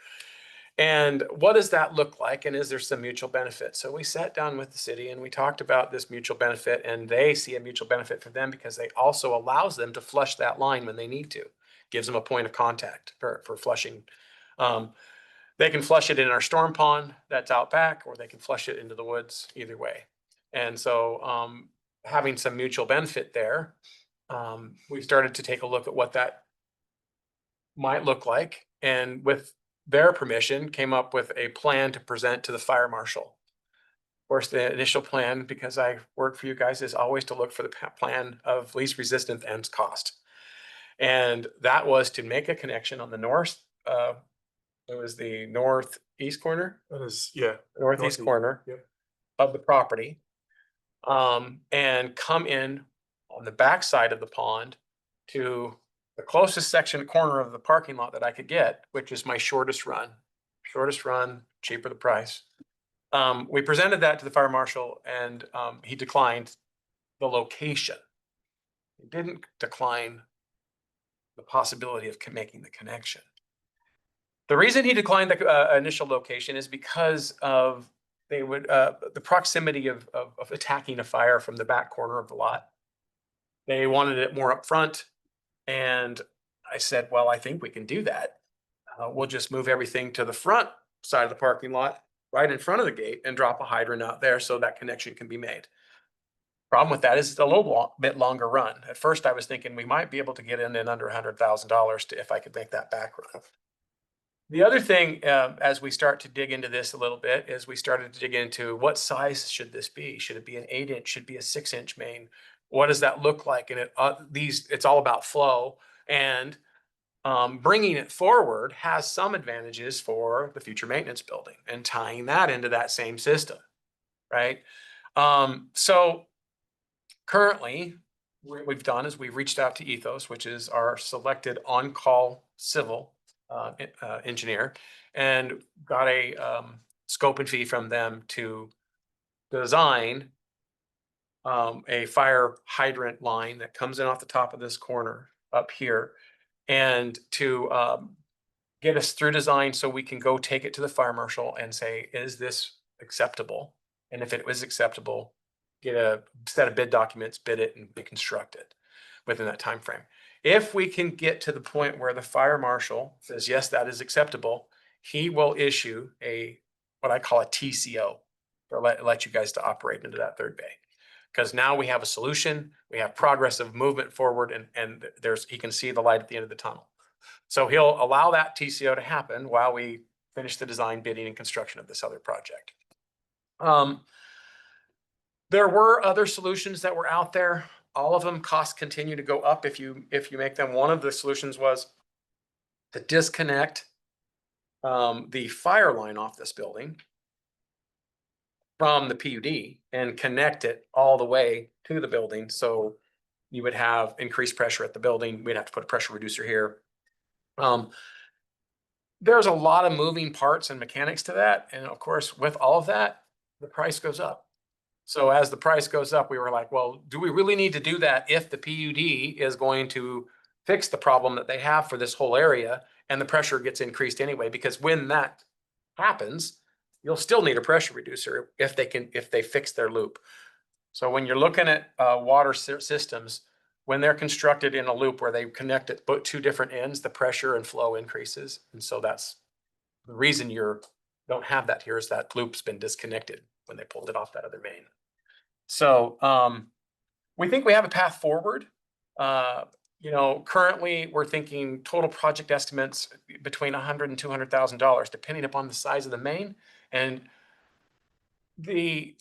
And what does that look like? And is there some mutual benefit? So we sat down with the city and we talked about this mutual benefit, and they see a mutual benefit for them because they also allows them to flush that line when they need to. Gives them a point of contact for flushing. They can flush it in our storm pond that's out back, or they can flush it into the woods, either way. And so having some mutual benefit there, we started to take a look at what that might look like. And with their permission, came up with a plan to present to the fire marshal. Of course, the initial plan, because I work for you guys, is always to look for the plan of least resistance and cost. And that was to make a connection on the north, it was the northeast corner. That is, yeah. Northeast corner of the property. And come in on the back side of the pond to the closest corner of the parking lot that I could get, which is my shortest run, cheaper the price. We presented that to the fire marshal, and he declined the location. He didn't decline the possibility of making the connection. The reason he declined the initial location is because of the proximity of attacking a fire from the back corner of the lot. They wanted it more up front. And I said, well, I think we can do that. We'll just move everything to the front side of the parking lot, right in front of the gate, and drop a hydrant out there so that connection can be made. Problem with that is it's a little bit longer run. At first, I was thinking we might be able to get in under $100,000 if I could make that back run. The other thing, as we start to dig into this a little bit, is we started to dig into what size should this be? Should it be an 8-inch? Should it be a 6-inch main? What does that look like? And it's all about flow, and bringing it forward has some advantages for the future maintenance building and tying that into that same system, right? So currently, what we've done is we've reached out to Ethos, which is our selected on-call civil engineer, and got a scope and fee from them to design a fire hydrant line that comes in off the top of this corner up here, and to get us through design so we can go take it to the fire marshal and say, is this acceptable? And if it was acceptable, get a set of bid documents, bid it and construct it within that time frame. If we can get to the point where the fire marshal says, yes, that is acceptable, he will issue what I call a TCO, or let you guys to operate into that third bay. Because now we have a solution, we have progress of movement forward, and he can see the light at the end of the tunnel. So he'll allow that TCO to happen while we finish the design, bidding, and construction of this other project. There were other solutions that were out there. All of them costs continue to go up if you make them. One of the solutions was to disconnect the fire line off this building from the PUD and connect it all the way to the building. So you would have increased pressure at the building. We'd have to put a pressure reducer here. There's a lot of moving parts and mechanics to that. And of course, with all of that, the price goes up. So as the price goes up, we were like, well, do we really need to do that if the PUD is going to fix the problem that they have for this whole area and the pressure gets increased anyway? Because when that happens, you'll still need a pressure reducer if they fix their loop. So when you're looking at water systems, when they're constructed in a loop where they connect at two different ends, the pressure and flow increases. And so that's the reason you don't have that here, is that loop's been disconnected when they pulled it off that other main. So we think we have a path forward. Currently we're thinking total project estimates between $100,000 and $200,000, depending upon the size of the main. And we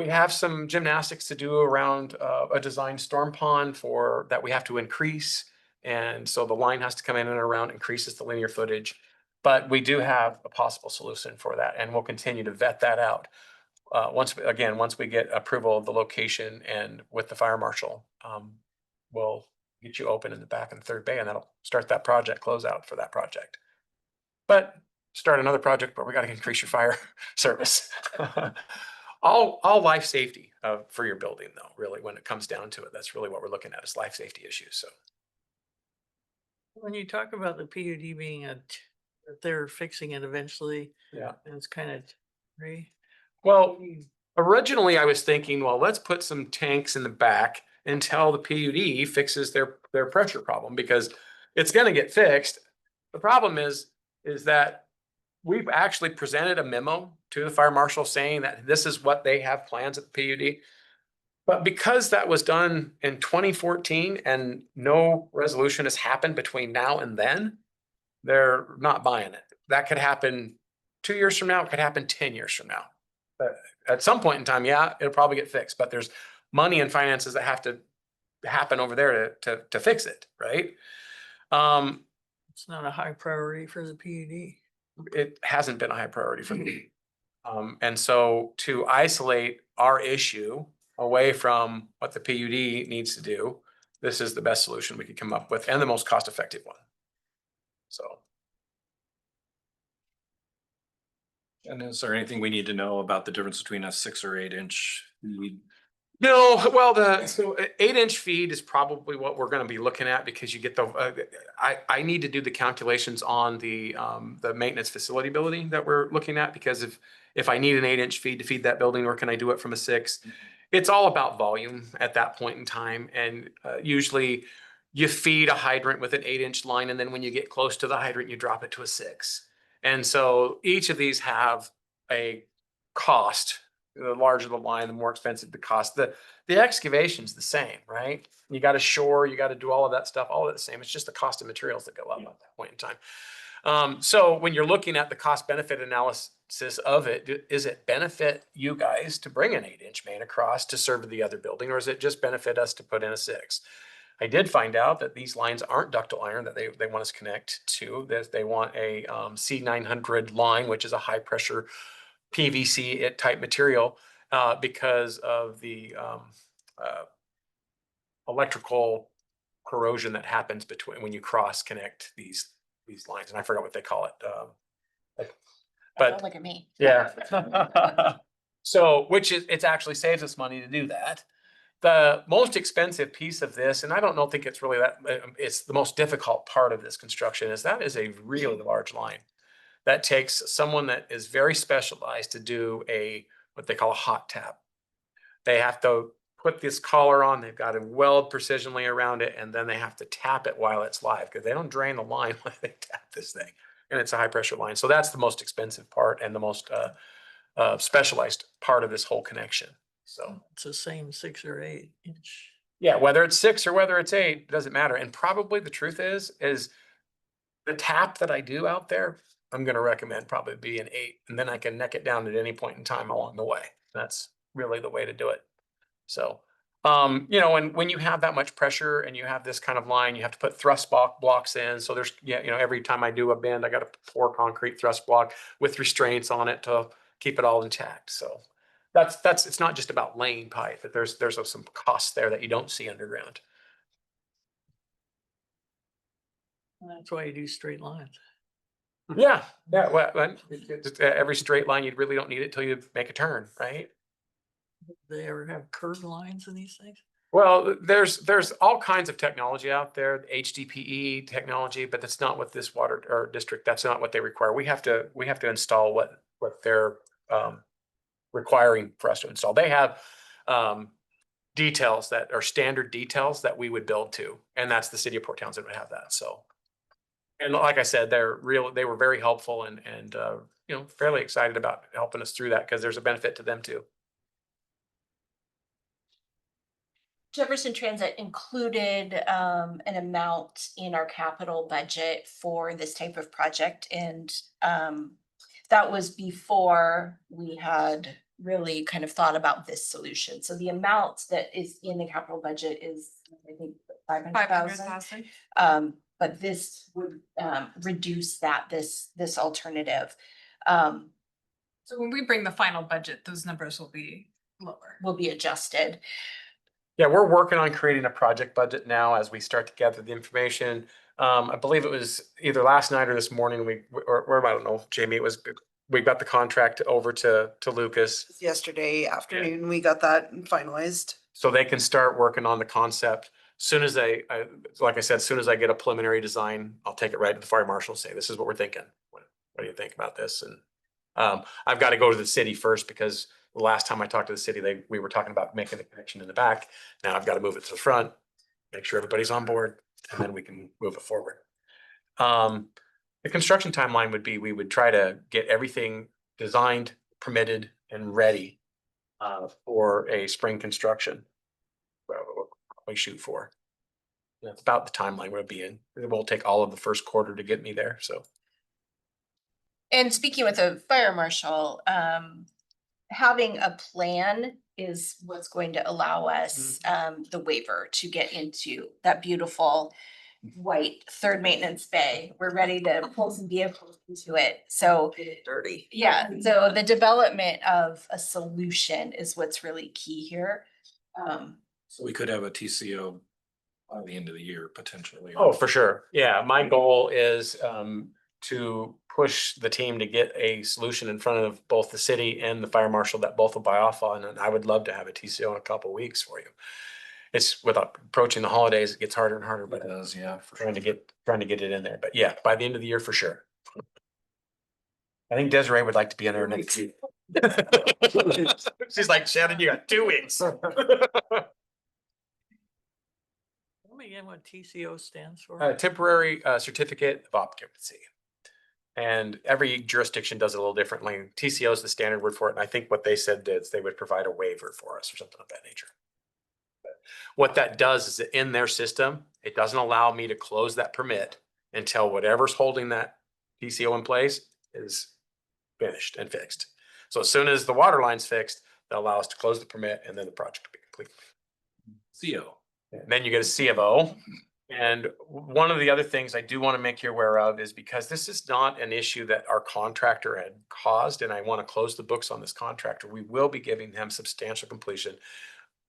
have some gymnastics to do around a design storm pond that we have to increase. And so the line has to come in and around, increases the linear footage. But we do have a possible solution for that, and we'll continue to vet that out. Once we get approval of the location and with the fire marshal, we'll get you open in the back and third bay, and that'll start that project closeout for that project. But start another project, but we got to increase your fire service. all life safety for your building, though, really, when it comes down to it, that's really what we're looking at, is life safety issues. So when you talk about the PUD being that they're fixing it eventually, yeah, and it's kind of well, originally I was thinking, well, let's put some tanks in the back until the PUD fixes their pressure problem, because it's going to get fixed. The problem is that we've actually presented a memo to the fire marshal saying that this is what they have plans at the PUD. But because that was done in 2014 and no resolution has happened between now and then, they're not buying it. That could happen 2 years from now. It could happen 10 years from now. But at some point in time, yeah, it'll probably get fixed. But there's money and finances that have to happen over there to fix it, right? It's not a high priority for the PUD. It hasn't been a high priority for me. And so to isolate our issue away from what the PUD needs to do, this is the best solution we could come up with, and the most cost-effective one. So. And is there anything we need to know about the difference between a 6 or 8 inch feed? No, well, 8-inch feed is probably what we're going to be looking at, because you get I need to do the calculations on the maintenance facility building that we're looking at, because if I need an 8-inch feed to feed that building, or can I do it from a 6? It's all about volume at that point in time. And usually you feed a hydrant with an 8-inch line, and then when you get close to the hydrant, you drop it to a 6. And so each of these have a cost. The larger the line, the more expensive the cost. The excavation's the same, right? You got to shore, you got to do all of that stuff, all of it the same. It's just the cost of materials that go up at that point in time. So when you're looking at the cost benefit analysis of it, is it benefit you guys to bring an 8-inch main across to serve the other building, or is it just benefit us to put in a 6? I did find out that these lines aren't ductile iron that they want us to connect to. They want a C900 line, which is a high pressure PVC type material, because of the electrical corrosion that happens when you cross connect these lines. And I forgot what they call it. But Look at me. yeah. So, it actually saves us money to do that. The most expensive piece of this, and I don't think it's really that, it's the most difficult part of this construction, is a really large line that takes someone that is very specialized to do a what they call a hot tap. They have to put this collar on, they've got to weld precisionally around it, and then they have to tap it while it's live, because they don't drain the line when they tap this thing. And it's a high pressure line. So that's the most expensive part and the most specialized part of this whole connection. So It's the same 6 or 8 inch. yeah, whether it's 6 or whether it's 8, it doesn't matter. And probably the truth is the tap that I do out there, I'm going to recommend probably be an 8, and then I can neck it down at any point in time along the way. That's really the way to do it. So, you know, when you have that much pressure and you have this kind of line, you have to put thrust blocks in. So there's, yeah, you know, every time I do a bend, I got to pour concrete thrust block with restraints on it to keep it all intact. So that's it's not just about laying pipe, but there's some costs there that you don't see underground. That's why you do straight lines. Yeah, well, every straight line, you really don't need it till you make a turn, right? Do they ever have curved lines in these things? Well, there's all kinds of technology out there, HDPE technology, but that's not what this water or district, that's not what they require. We have to install what they're requiring for us to install. They have details that are standard details that we would build to, and that's the city of Port Townsend would have that. So, and like I said, they were very helpful and you know, fairly excited about helping us through that because there's a benefit to them too. Jefferson Transit included an amount in our capital budget for this type of project, and that was before we had really kind of thought about this solution. So the amount that is in the capital budget is, I think, 500,000. But this would reduce this alternative. So when we bring the final budget, those numbers will be lower. Will be adjusted. Yeah, we're working on creating a project budget now as we start to gather the information. I believe it was either last night or this morning, or I don't know, Jamie, we got the contract over to Lucas. Yesterday afternoon, we got that finalized. So they can start working on the concept. Soon as like I said, as soon as I get a preliminary design, I'll take it right to the fire marshal and say, this is what we're thinking. What do you think about this? And I've got to go to the city first because the last time I talked to the city, we were talking about making the connection in the back. Now I've got to move it to the front, make sure everybody's on board, and then we can move it forward. The construction timeline would be, we would try to get everything designed, permitted, and ready for a spring construction. Well, we shoot for. That's about the timeline we'll be in. It will take all of the first quarter to get me there. So. And speaking with the fire marshal, having a plan is what's going to allow us the waiver to get into that beautiful white third maintenance bay. We're ready to pull some vehicles into it. So Dirty. yeah, so the development of a solution is what's really key here. So we could have a TCO by the end of the year potentially. Oh, for sure. Yeah, my goal is to push the team to get a solution in front of both the city and the fire marshal that both will buy off on. And I would love to have a TCO in a couple of weeks for you. It's without approaching the holidays, it gets harder and harder, but It does, yeah, for trying to get it in there. But yeah, by the end of the year for sure. I think Desiree would like to be in there next week. She's like, Shannon, you got 2 weeks. Tell me again what TCO stands for. Temporary certificate of occupancy. And every jurisdiction does it a little differently. TCO is the standard word for it. And I think what they said is they would provide a waiver for us or something of that nature. But what that does is that in their system, it doesn't allow me to close that permit until whatever's holding that TCO in place is finished and fixed. So as soon as the water line's fixed, they'll allow us to close the permit and then the project will be complete. CO. And then you get a C of O. And one of the other things I do want to make you aware of is because this is not an issue that our contractor had caused, and I want to close the books on this contractor, we will be giving them substantial completion,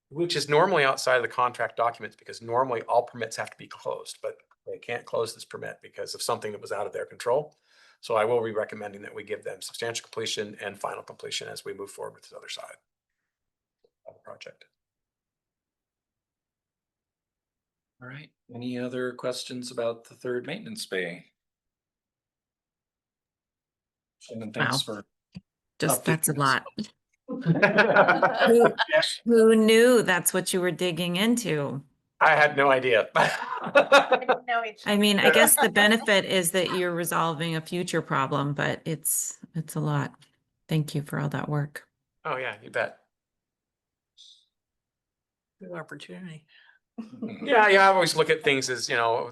which is normally outside of the contract documents because normally all permits have to be closed, but they can't close this permit because of something that was out of their control. So I will be recommending that we give them substantial completion and final completion as we move forward with this other side of the project. All right, any other questions about the third maintenance bay? Shannon, thanks for Just, that's a updating us. lot. Who knew that's what you were digging into? I had no idea. I mean, I guess the benefit is that you're resolving a future problem, but it's a lot. Thank you for all that work. Oh, yeah, you bet. Good opportunity. Yeah, I always look at things as,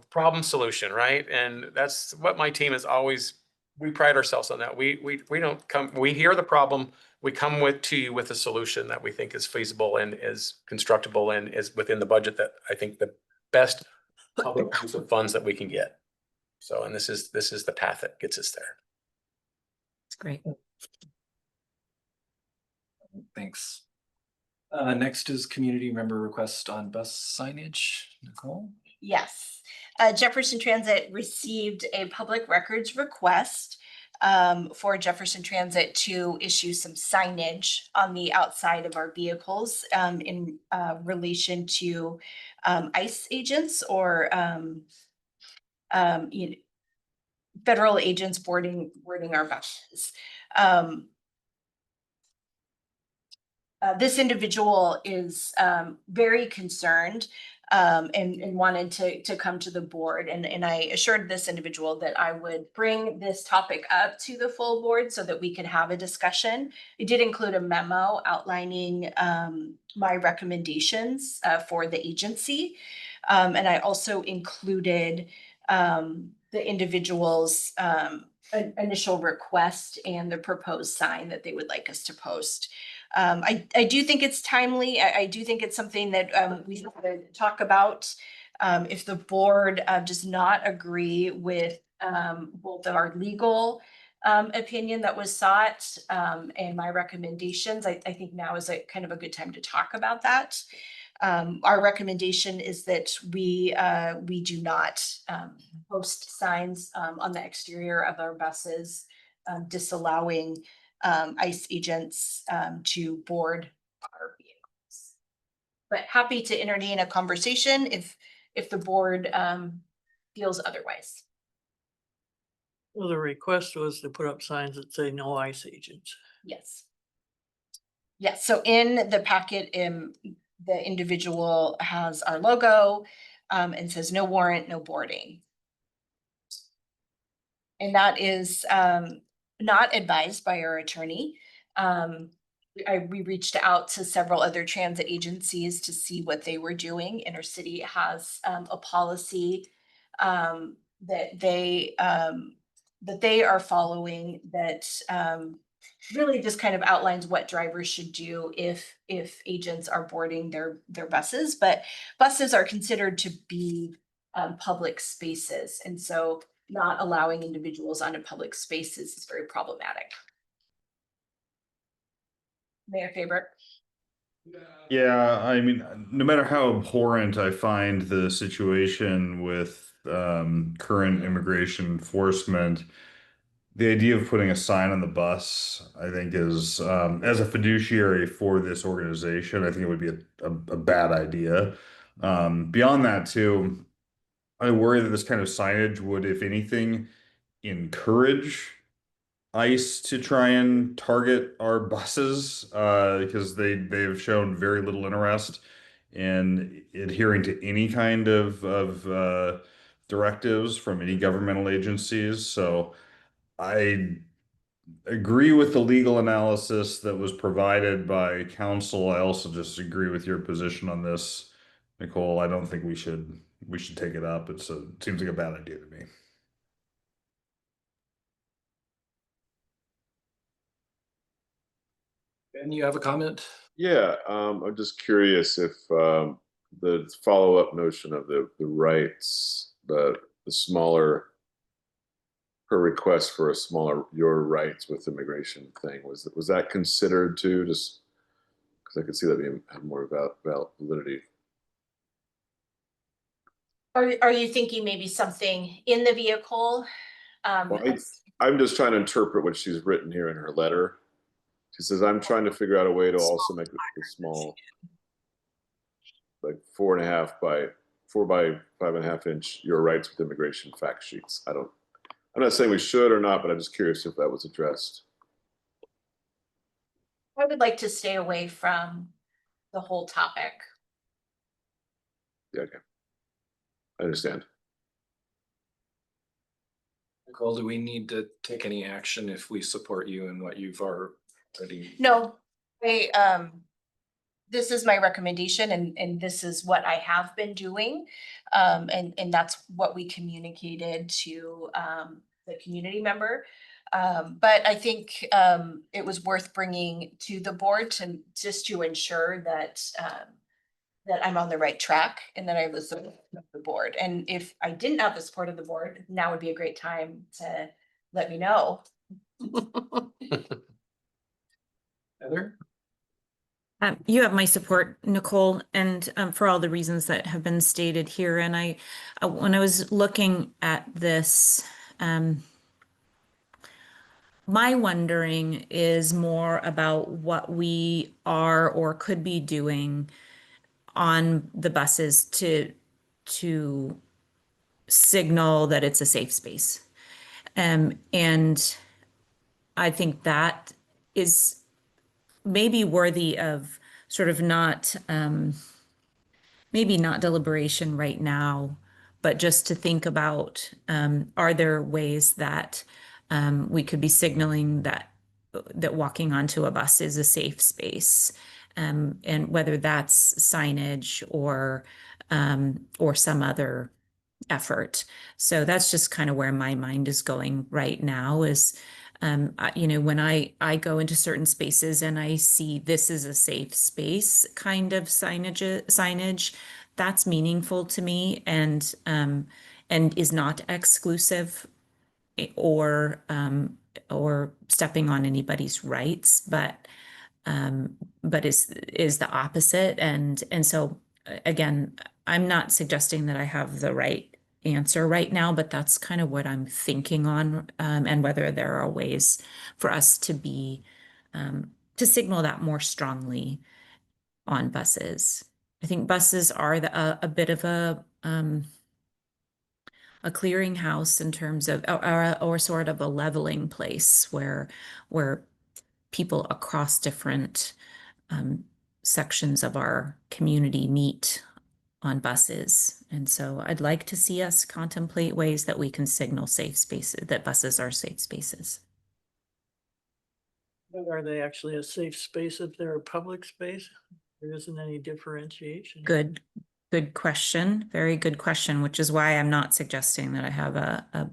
problem solution, right? And that's what my team is always, we pride ourselves on that. We don't come, we hear the problem, we come to you with a solution that we think is feasible and is constructible and is within the budget that I think the best public use of funds that we can get. So, and this is the path that gets us there. It's great. Thanks. Next is community member request on bus signage. Nicole? Yes, Jefferson Transit received a public records request for Jefferson Transit to issue some signage on the outside of our vehicles in relation to ICE agents or federal agents boarding our buses. This individual is very concerned and wanted to come to the board. And I assured this individual that I would bring this topic up to the full board so that we could have a discussion. It did include a memo outlining my recommendations for the agency. And I also included the individual's initial request and the proposed sign that they would like us to post. I do think it's timely. I do think it's something that we have to talk about. If the board does not agree with both of our legal opinion that was sought and my recommendations, I think now is a kind of a good time to talk about that. Our recommendation is that we do not post signs on the exterior of our buses disallowing ICE agents to board our vehicles. But happy to entertain a conversation if the board feels otherwise. Well, the request was to put up signs that say no ICE agents. Yes. Yes, so in the packet, the individual has our logo and says no warrant, no boarding. And that is not advised by our attorney. We reached out to several other transit agencies to see what they were doing. Intercity has a policy that they are following that really just kind of outlines what drivers should do if agents are boarding their buses. But buses are considered to be public spaces, and so not allowing individuals onto public spaces is very problematic. Mayor Faber. Yeah, I mean, no matter how abhorrent I find the situation with current immigration enforcement, the idea of putting a sign on the bus, I think is, as a fiduciary for this organization, I think it would be a bad idea. Beyond that too, I worry that this kind of signage would, if anything, encourage ICE to try and target our buses because they've shown very little interest in adhering to any kind of directives from any governmental agencies. So I agree with the legal analysis that was provided by counsel. I also just agree with your position on this, Nicole. I don't think we should take it up. It seems like a bad idea to me. Ben, you have a comment? Yeah, I'm just curious if the follow-up notion of the rights, the smaller per request for a smaller your rights with immigration thing, was that considered too? Just because I could see that being have more validity. Are you thinking maybe something in the vehicle? Well, I'm just trying to interpret what she's written here in her letter. She says, I'm trying to figure out a way to also make it small, like 4.5 by 4 by 5.5 inch your rights with immigration fact sheets. I'm not saying we should or not, but I'm just curious if that was addressed. I would like to stay away from the whole topic. Okay. I understand. Nicole, do we need to take any action if we support you in what you've already? No, this is my recommendation and this is what I have been doing. And that's what we communicated to, the community member. But I think, it was worth bringing to the board to, just to ensure that, that I'm on the right track and that I listen to the board. And if I didn't have the support of the board, now would be a great time to let me know. Heather? You have my support, Nicole, and for all the reasons that have been stated here. And when I was looking at this, my wondering is more about what we are or could be doing on the buses to signal that it's a safe space. And I think that is maybe worthy of sort of not, maybe not deliberation right now, but just to think about, are there ways that we could be signaling that walking onto a bus is a safe space, and whether that's signage or some other effort. So that's just kind of where my mind is going right now is, you know, when I go into certain spaces and I see this is a safe space kind of signage, that's meaningful to me and is not exclusive or stepping on anybody's rights, but is the opposite. And so again, I'm not suggesting that I have the right answer right now, but that's kind of what I'm thinking on, and whether there are ways for us to be to signal that more strongly on buses. I think buses are a bit of a clearinghouse in terms of, or sort of a leveling place where people across different sections of our community meet on buses. And so I'd like to see us contemplate ways that we can signal safe spaces, that buses are safe spaces. But are they actually a safe space if they're a public space? There isn't any differentiation. Good question. Very good question, which is why I'm not suggesting that I have a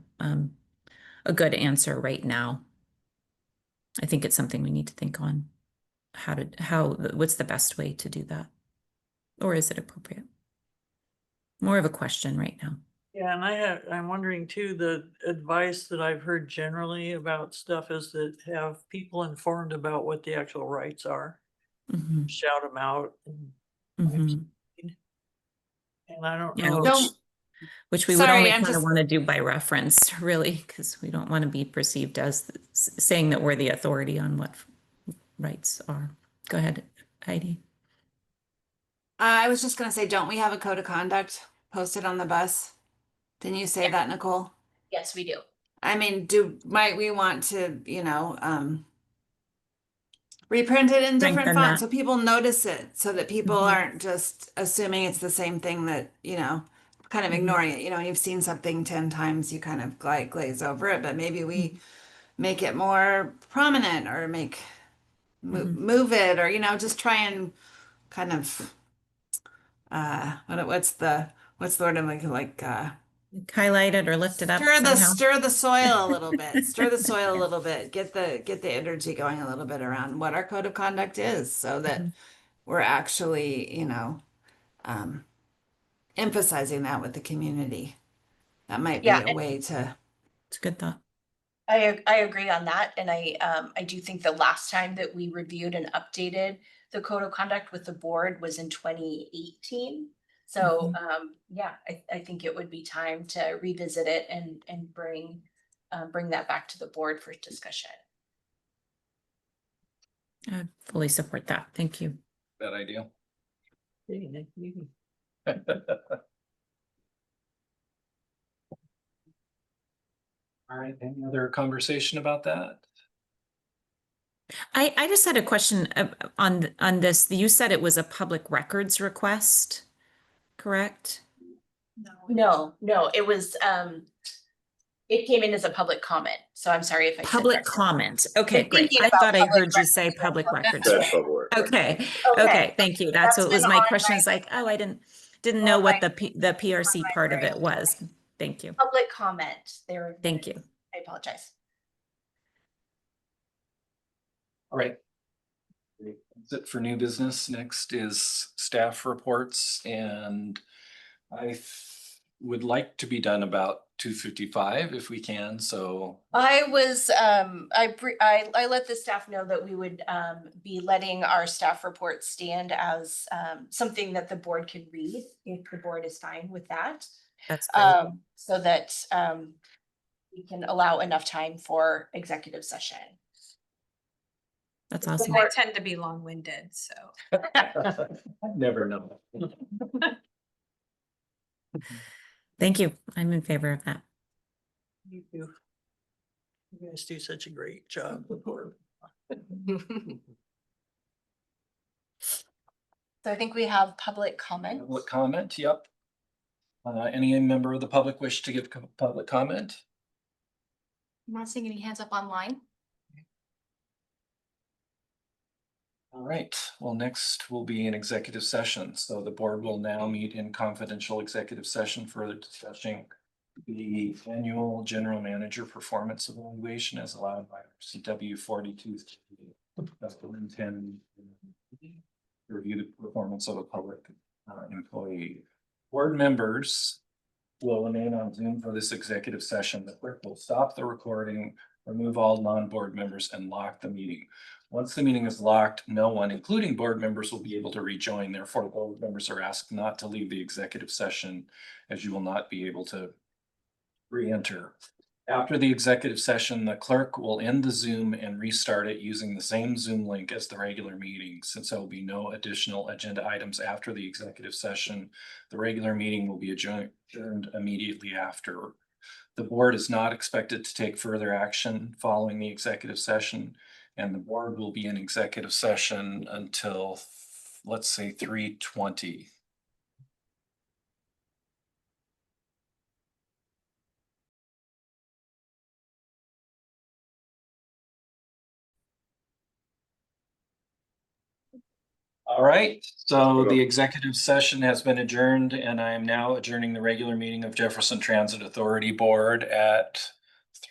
good answer right now. I think it's something we need to think on. What's the best way to do that? Or is it appropriate? More of a question right now. Yeah, and I'm wondering too, the advice that I've heard generally about stuff is that have people informed about what the actual rights are. Mm-hmm. Shout them out. Mm-hmm. And I don't Yeah, know. which we would only kind of want to do by reference, really, because we don't want to be perceived as saying that we're the authority on what rights are. Go ahead, Heidi. I was just gonna say, don't we have a code of conduct posted on the bus? Didn't you say that, Nicole? Yes, we do. I mean, might we want to, you know, reprint it in different Strengthen fonts that. so people notice it, so that people Mhm. aren't just assuming it's the same thing that, you know, kind of Mhm. ignoring it. You know, you've seen something 10 times, you kind of glaze over it, but maybe we make it more prominent or move it, or, you know, just try and kind of what's the word I'm like Highlight it or lift it up somehow. stir the soil a little bit. Stir the soil a little bit. Get the energy going a little bit around what our code of conduct is, so that we're actually, you know, emphasizing that with the community. That might be a way to. It's a good thought. I agree on that. And I do think the last time that we reviewed and updated the code of conduct with the board was in 2018. So, yeah, I think it would be time to revisit it and bring that back to the board for discussion. I fully support that. Thank you. That idea. All right, any other conversation about that? I just had a question on this. You said it was a public records request, correct? No, it was, it came in as a public comment, so I'm sorry if I said. Public record. comment. Okay, I'm great. thinking I about thought I public heard you say records. public records. Said public. Okay, Okay. okay, thank you. That's That's what was been my on question. my- Is like, oh, I didn't on know what my- the PRC my part of brain. it was. Thank you. Public comment there. Thank you. I apologize. All right. That's it for new business. Next is staff reports, and I would like to be done about 2:55 if we can, so. I was, I let the staff know that we would, be letting our staff report stand as, something that the board can read, if the board is fine with that. That's great. So that, we can allow enough time for executive session. That's awesome. I tend to be long-winded, so. I never know. Thank you. I'm in favor of that. You do. You guys do such a great job. So I think we have public comment. Public comment, yep. Any member of the public wish to give public comment? I'm not seeing any hands up online. All right, well, next will be an executive session. So the board will now meet in confidential executive session for discussing the annual general manager performance evaluation as allowed by CW 42. Review the performance of a public employee. Board members will remain on Zoom for this executive session. The clerk will stop the recording, remove all non-board members, and lock the meeting. Once the meeting is locked, no one, including board members, will be able to rejoin. Therefore, board members are asked not to leave the executive session, as you will not be able to re-enter. After the executive session, the clerk will end the Zoom and restart it using the same Zoom link as the regular meeting. Since there will be no additional agenda items after the executive session, the regular meeting will be adjourned immediately after. The board is not expected to take further action following the executive session, and the board will be in executive session until, let's say, 3:20. All right, so the executive session has been adjourned, and I am now adjourning the regular meeting of Jefferson Transit Authority Board at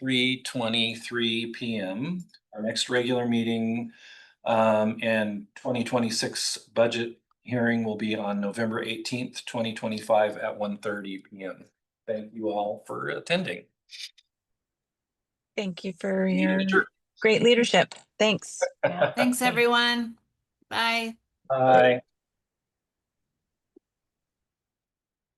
3:23 p.m. Our next regular meeting and 2026 budget hearing will be on November 18th, 2025 at 1:30 p.m. Thank you all for attending. Thank you for your great leadership. Thanks. Thanks, everyone. Bye. Bye.